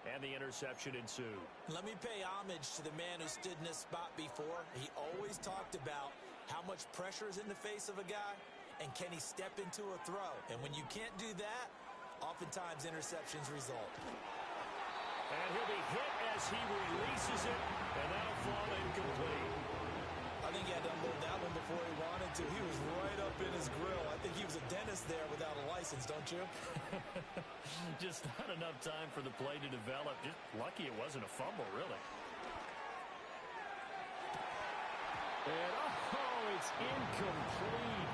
and the interception ensued. Let me pay homage to the man who stood in this spot before. He always talked about how much pressure is in the face of a guy, and can he step into a throw? And when you can't do that, oftentimes interceptions result. And he'll be hit as he releases it, and that'll fall incomplete. I think he had to unload that one before he wanted to. He was right up in his grill. I think he was a dentist there without a license, don't you? Just not enough time for the play to develop. Just lucky it wasn't a fumble, really. And, it's incomplete.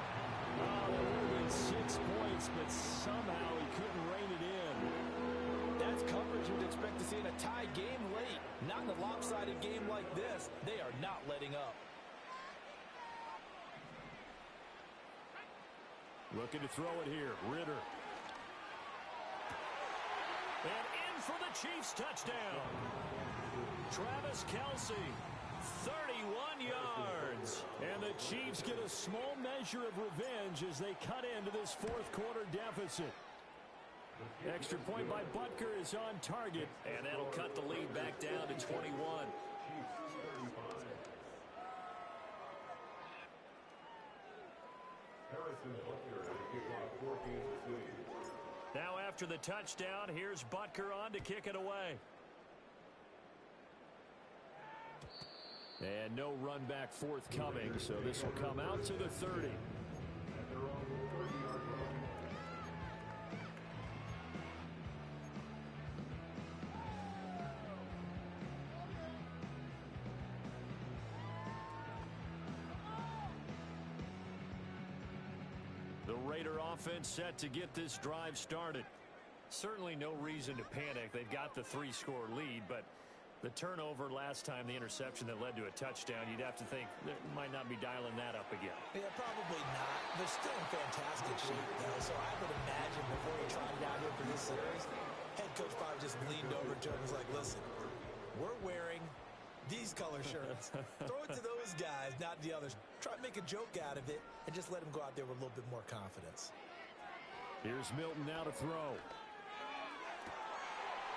Oh, there would have been 6 points, but somehow he couldn't rein it in. That's coverage you'd expect to see in a tie game late. Not in a lopsided game like this. They are not letting up. Looking to throw it here. Ritter. And in for the Chiefs touchdown. Travis Kelce. 31 yards. And the Chiefs get a small measure of revenge as they cut into this fourth quarter deficit. Extra point by Butker is on target. And that'll cut the lead back down to 21. Now after the touchdown, here's Butker on to kick it away. And no run back forthcoming, so this will come out to the 30. The Raider offense set to get this drive started. Certainly no reason to panic. They've got the 3-score lead, but the turnover last time, the interception that led to a touchdown, you'd have to think they might not be dialing that up again. Yeah, probably not. They're still in fantastic shape, though, so I would imagine before he trotted out here for this series, head coach probably just leaned over to him and was like, listen, we're wearing these color shirts. Throw it to those guys, not the others. Try to make a joke out of it and just let them go out there with a little bit more confidence. Here's Milton now to throw.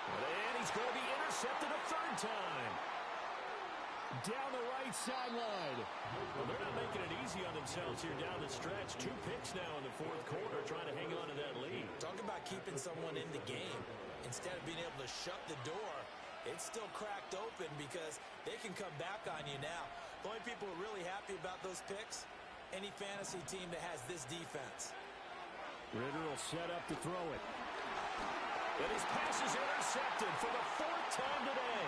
And he's going to be intercepted a 3rd time. Down the right sideline. Well, they're not making it easy on themselves here down the stretch. 2 picks now in the 4th quarter trying to hang on to that lead. Talk about keeping someone in the game. Instead of being able to shut the door, it's still cracked open because they can come back on you now. The only people who are really happy about those picks, any fantasy team that has this defense. Ritter will set up to throw it. And his pass is intercepted for the 4th time today.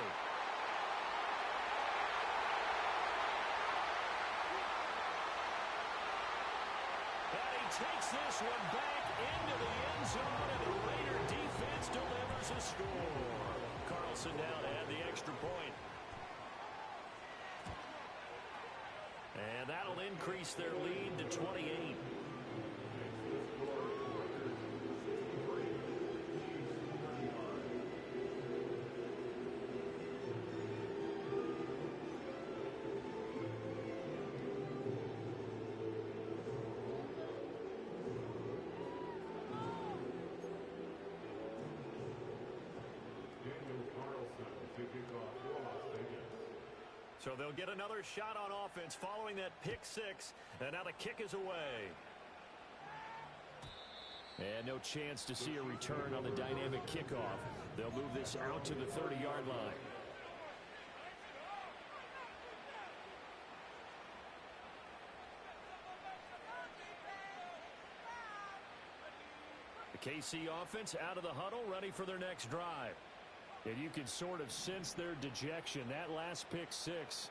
And he takes this one back into the end zone, and the Raider defense delivers a score. Carlson now to add the extra point. And that'll increase their lead to 28. So they'll get another shot on offense following that pick 6. And now the kick is away. And no chance to see a return on the dynamic kickoff. They'll move this out to the 30-yard line. KC offense out of the huddle, ready for their next drive. And you can sort of sense their dejection. That last pick six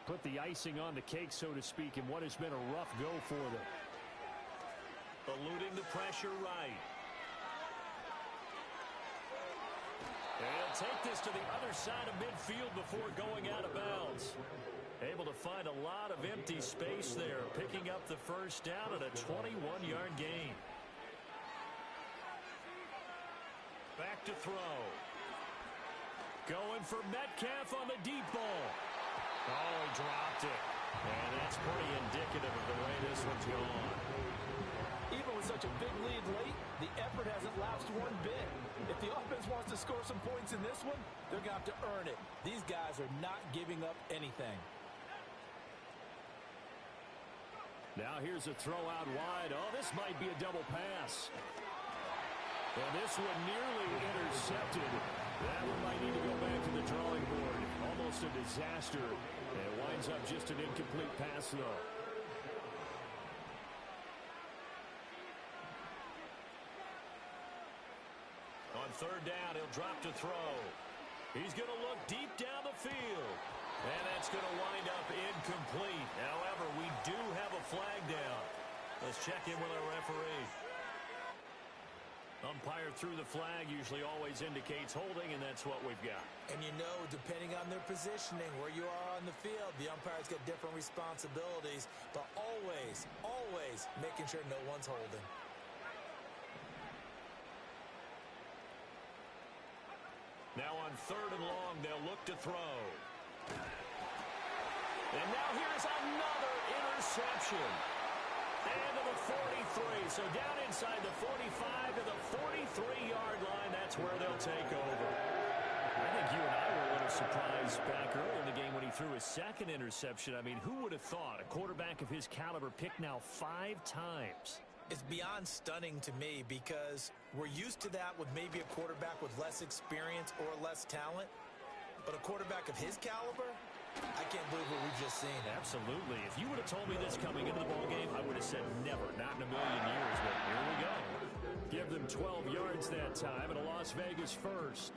put the icing on the cake, so to speak, in what has been a rough go for them. Eluding the pressure right. And he'll take this to the other side of midfield before going out of bounds. Able to find a lot of empty space there, picking up the first down at a 21-yard gain. Back to throw. Going for Metcalf on the deep ball. Oh, he dropped it. And that's pretty indicative of the way this one's gone. Even with such a big lead late, the effort hasn't lapsed one bit. If the offense wants to score some points in this one, they're going to have to earn it. These guys are not giving up anything. Now here's a throw out wide. Oh, this might be a double pass. And this one nearly intercepted. That one might need to go back to the drawing board. Almost a disaster. And it winds up just an incomplete pass, though. On third down, he'll drop to throw. He's going to look deep down the field. And that's going to wind up incomplete. However, we do have a flag down. Let's check in with our referee. Umpire threw the flag, usually always indicates holding, and that's what we've got. And you know, depending on their positioning, where you are on the field, the umpires get different responsibilities, but always, always making sure no one's holding. Now on third and long, they'll look to throw. And now here's another interception. And to the 43. So down inside the 45 to the 43-yard line. That's where they'll take over. I think you and I were a little surprised back earlier in the game when he threw his second interception. I mean, who would have thought a quarterback of his caliber picked now 5 times? It's beyond stunning to me because we're used to that with maybe a quarterback with less experience or less talent. But a quarterback of his caliber, I can't believe what we've just seen. Absolutely. If you would have told me this coming into the ballgame, I would have said never, not in a million years. But here we go. Give them 12 yards that time and a Las Vegas first.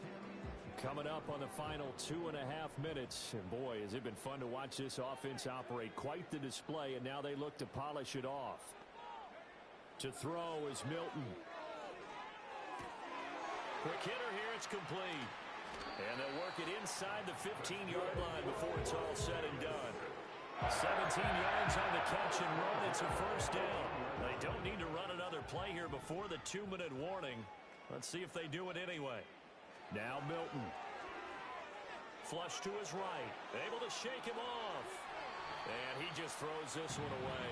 Coming up on the final 2.5 minutes. And boy, has it been fun to watch this offense operate. Quite the display, and now they look to polish it off. To throw is Milton. Quick hitter here, it's complete. And they'll work it inside the 15-yard line before it's all said and done. 17 yards on the catch and run. It's a first down. They don't need to run another play here before the 2-minute warning. Let's see if they do it anyway. Now Milton. Flush to his right. Able to shake him off. And he just throws this one away.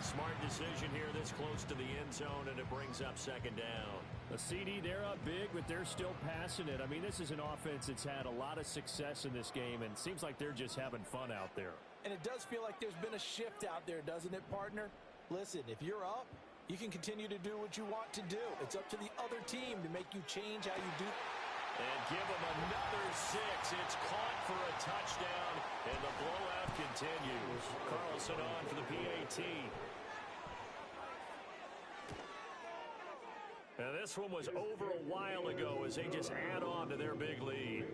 Smart decision here this close to the end zone, and it brings up second down. A CD, they're up big, but they're still passing it. I mean, this is an offense that's had a lot of success in this game, and it seems like they're just having fun out there. And it does feel like there's been a shift out there, doesn't it, partner? Listen, if you're up, you can continue to do what you want to do. It's up to the other team to make you change how you do. And give them another 6. It's caught for a touchdown, and the blowout continues. Carlson on for the PAT. Now this one was over a while ago as they just add on to their big lead.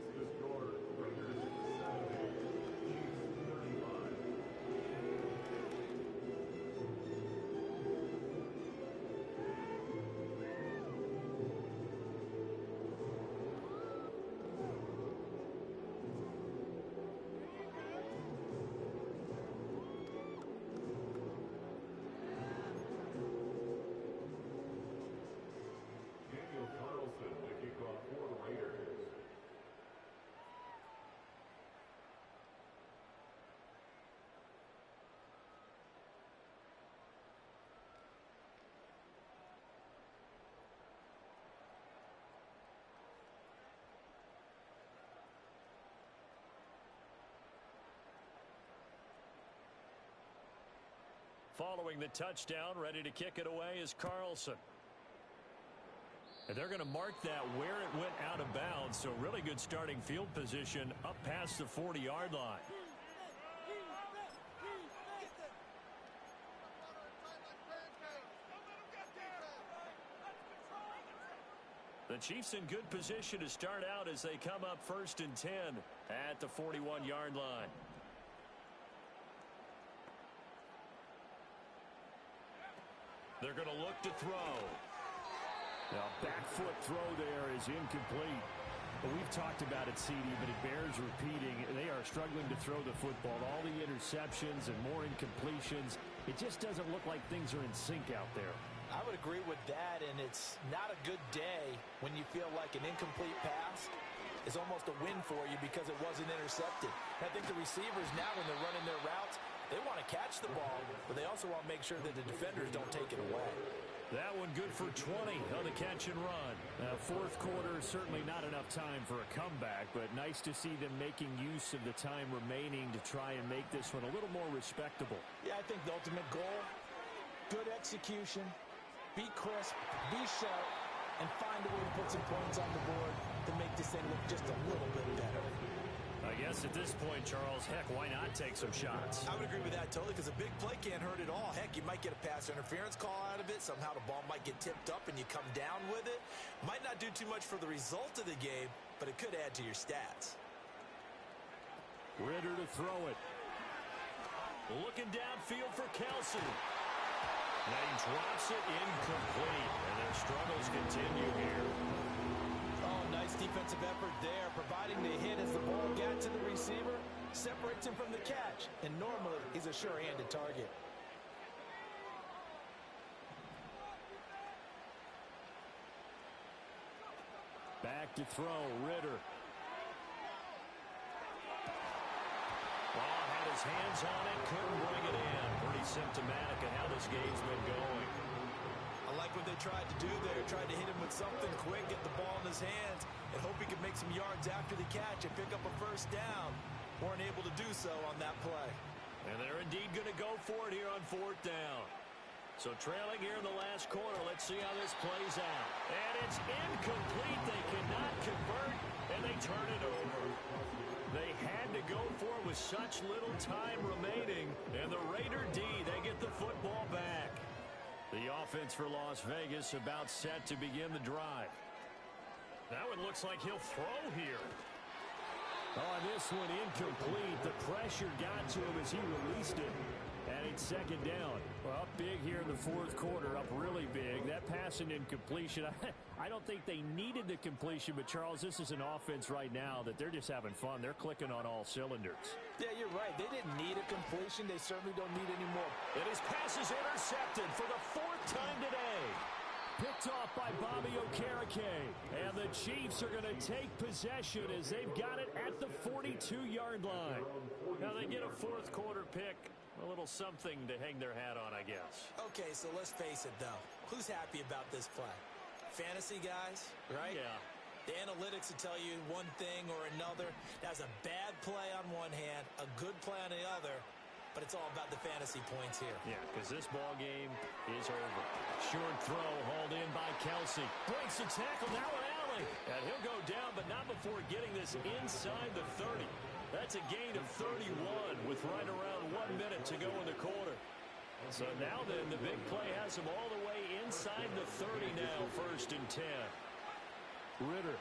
Following the touchdown, ready to kick it away is Carlson. And they're going to mark that where it went out of bounds, so really good starting field position up past the 40-yard line. The Chiefs in good position to start out as they come up 1st and 10 at the 41-yard line. They're going to look to throw. Now, back foot throw there is incomplete. Well, we've talked about it, CD, but it bears repeating. They are struggling to throw the football. All the interceptions and more incompletions. It just doesn't look like things are in sync out there. I would agree with that, and it's not a good day when you feel like an incomplete pass is almost a win for you because it wasn't intercepted. I think the receivers now, when they're running their routes, they want to catch the ball, but they also want to make sure that the defenders don't take it away. That one good for 20 on the catch and run. Fourth quarter, certainly not enough time for a comeback, but nice to see them making use of the time remaining to try and make this one a little more respectable. Yeah, I think the ultimate goal, good execution, be crisp, be sharp, and find a way to put some points on the board to make this thing look just a little bit better. I guess at this point, Charles, heck, why not take some shots? I would agree with that totally, because a big play can't hurt at all. Heck, you might get a pass interference call out of it. Somehow the ball might get tipped up and you come down with it. Might not do too much for the result of the game, but it could add to your stats. Ritter to throw it. Looking downfield for Kelsey. Now he drops it incomplete, and their struggles continue here. Oh, nice defensive effort there, providing the hit as the ball got to the receiver, separates him from the catch, and normally he's a sure-handed target. Back to throw, Ritter. Had his hands on it, couldn't bring it in. Pretty symptomatic of how this game's been going. I like what they tried to do there, tried to hit him with something quick, get the ball in his hands, and hope he could make some yards after the catch and pick up a first down. Weren't able to do so on that play. And they're indeed going to go for it here on 4th down. So trailing here in the last quarter, let's see how this plays out. And it's incomplete. They cannot convert, and they turn it over. They had to go for it with such little time remaining. And the Raider D, they get the football back. The offense for Las Vegas about set to begin the drive. That one looks like he'll throw here. Oh, this one incomplete. The pressure got to him as he released it. And it's 2nd down. Well, up big here in the 4th quarter, up really big. That pass and incompletion, I don't think they needed the completion, but Charles, this is an offense right now that they're just having fun. They're clicking on all cylinders. Yeah, you're right. They didn't need a completion. They certainly don't need any more. And his pass is intercepted for the 4th time today. Picked off by Bobby Okereke. And the Chiefs are going to take possession as they've got it at the 42-yard line. Now they get a 4th quarter pick. A little something to hang their hat on, I guess. Okay, so let's face it, though. Who's happy about this play? Fantasy guys, right? Yeah. The analytics will tell you one thing or another. That's a bad play on one hand, a good play on the other, but it's all about the fantasy points here. Yeah, because this ball game is over. Short throw hauled in by Kelsey. Breaks the tackle, now an alley. And he'll go down, but not before getting this inside the 30. That's a gain of 31 with right around 1 minute to go in the quarter. So now then, the big play has him all the way inside the 30 now, 1st and 10. Ritter.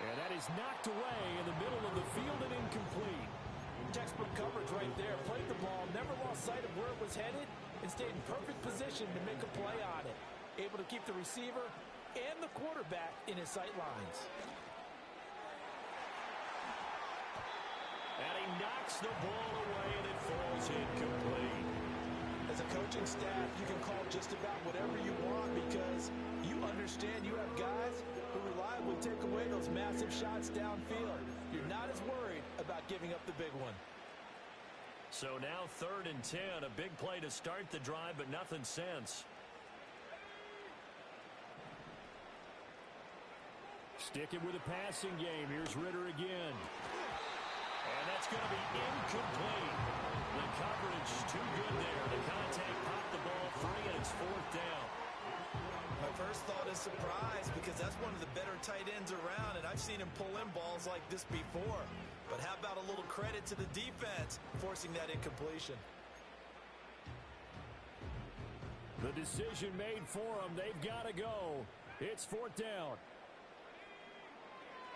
And that is knocked away in the middle of the field and incomplete. Textbook coverage right there. Played the ball, never lost sight of where it was headed, and stayed in perfect position to make a play on it. Able to keep the receiver and the quarterback in his sight lines. And he knocks the ball away, and it falls incomplete. As a coaching staff, you can call just about whatever you want because you understand you have guys who reliably take away those massive shots downfield. You're not as worried about giving up the big one. So now 3rd and 10, a big play to start the drive, but nothing since. Sticking with a passing game. Here's Ritter again. And that's going to be incomplete. The coverage too good there. The contact popped the ball free, and it's 4th down. My first thought is surprise because that's one of the better tight ends around, and I've seen him pull in balls like this before. But how about a little credit to the defense forcing that incompletion? The decision made for them. They've got to go. It's 4th down.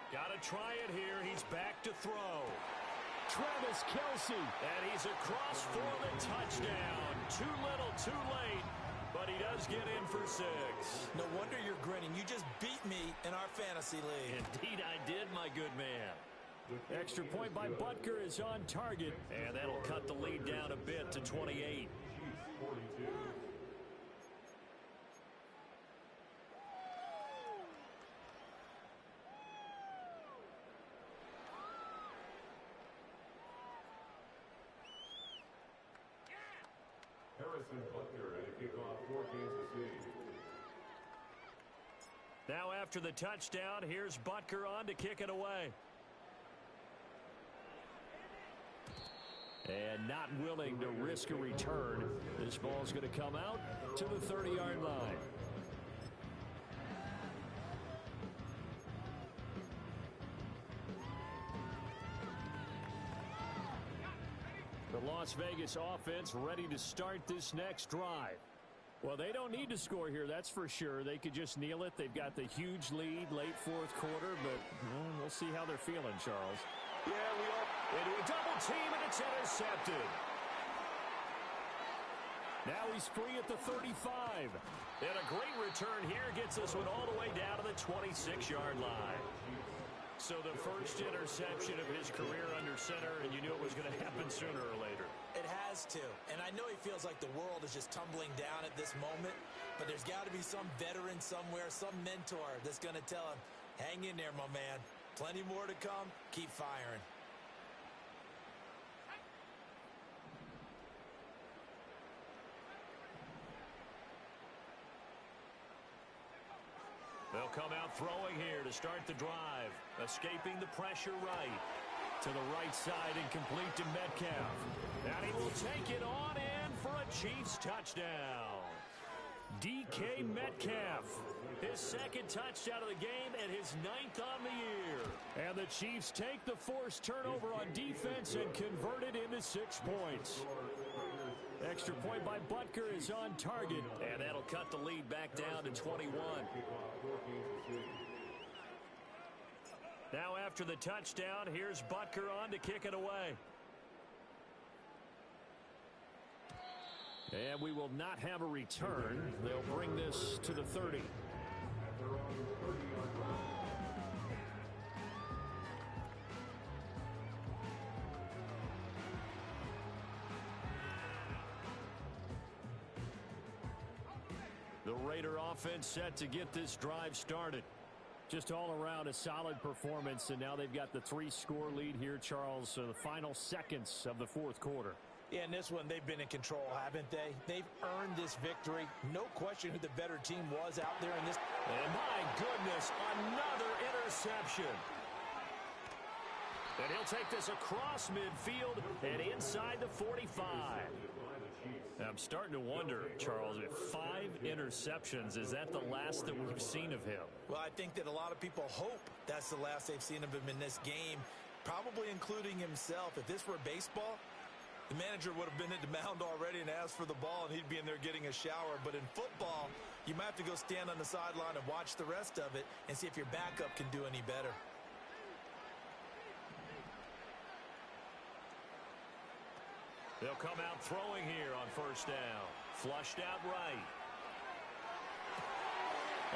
Got to try it here. He's back to throw. Travis Kelce. And he's across for the touchdown. Too little, too late. But he does get in for 6. No wonder you're grinning. You just beat me in our fantasy league. Indeed I did, my good man. Extra point by Butker is on target. And that'll cut the lead down a bit to 28. Now after the touchdown, here's Butker on to kick it away. And not willing to risk a return. This ball's going to come out to the 30-yard line. The Las Vegas offense ready to start this next drive. Well, they don't need to score here, that's for sure. They could just kneel it. They've got the huge lead late 4th quarter, but we'll see how they're feeling, Charles. Yeah, we are into a double team, and it's intercepted. Now he's free at the 35. And a great return here gets this one all the way down to the 26-yard line. So the first interception of his career under center, and you knew it was going to happen sooner or later. It has to. And I know he feels like the world is just tumbling down at this moment, but there's got to be some veteran somewhere, some mentor that's going to tell him, hang in there, my man. Plenty more to come. Keep firing. They'll come out throwing here to start the drive. Escaping the pressure right. To the right side and complete to Metcalf. And he will take it on in for a Chiefs touchdown. DK Metcalf. His 2nd touchdown of the game and his 9th on the year. And the Chiefs take the forced turnover on defense and convert it into 6 points. Extra point by Butker is on target. And that'll cut the lead back down to 21. Now after the touchdown, here's Butker on to kick it away. And we will not have a return. They'll bring this to the 30. The Raider offense set to get this drive started. Just all around a solid performance, and now they've got the 3-score lead here, Charles, so the final seconds of the 4th quarter. Yeah, in this one, they've been in control, haven't they? They've earned this victory. No question who the better team was out there in this. And my goodness, another interception. And he'll take this across midfield and inside the 45. I'm starting to wonder, Charles, if 5 interceptions, is that the last that we've seen of him? Well, I think that a lot of people hope that's the last they've seen of him in this game, probably including himself. If this were baseball, the manager would have been at the mound already and asked for the ball, and he'd be in there getting a shower. But in football, you might have to go stand on the sideline and watch the rest of it and see if your backup can do any better. They'll come out throwing here on 1st down. Flushed out right.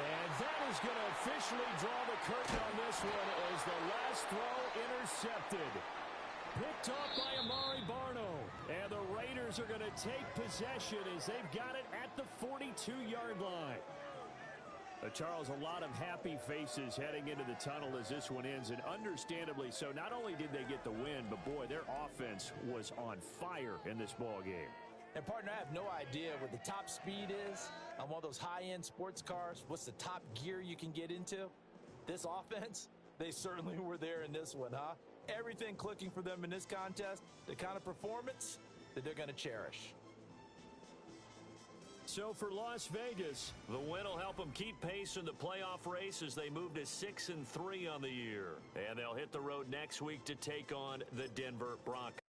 And that is going to officially draw the curtain on this one as the last throw intercepted. Picked off by Amari Barno. And the Raiders are going to take possession as they've got it at the 42-yard line. Charles, a lot of happy faces heading into the tunnel as this one ends, and understandably so. Not only did they get the win, but boy, their offense was on fire in this ball game. And partner, I have no idea what the top speed is on one of those high-end sports cars. What's the top gear you can get into? This offense, they certainly were there in this one, huh? Everything clicking for them in this contest, the kind of performance that they're going to cherish. So for Las Vegas, the win will help them keep pace in the playoff race as they move to 6-3 on the year. And they'll hit the road next week to take on the Denver Broncos.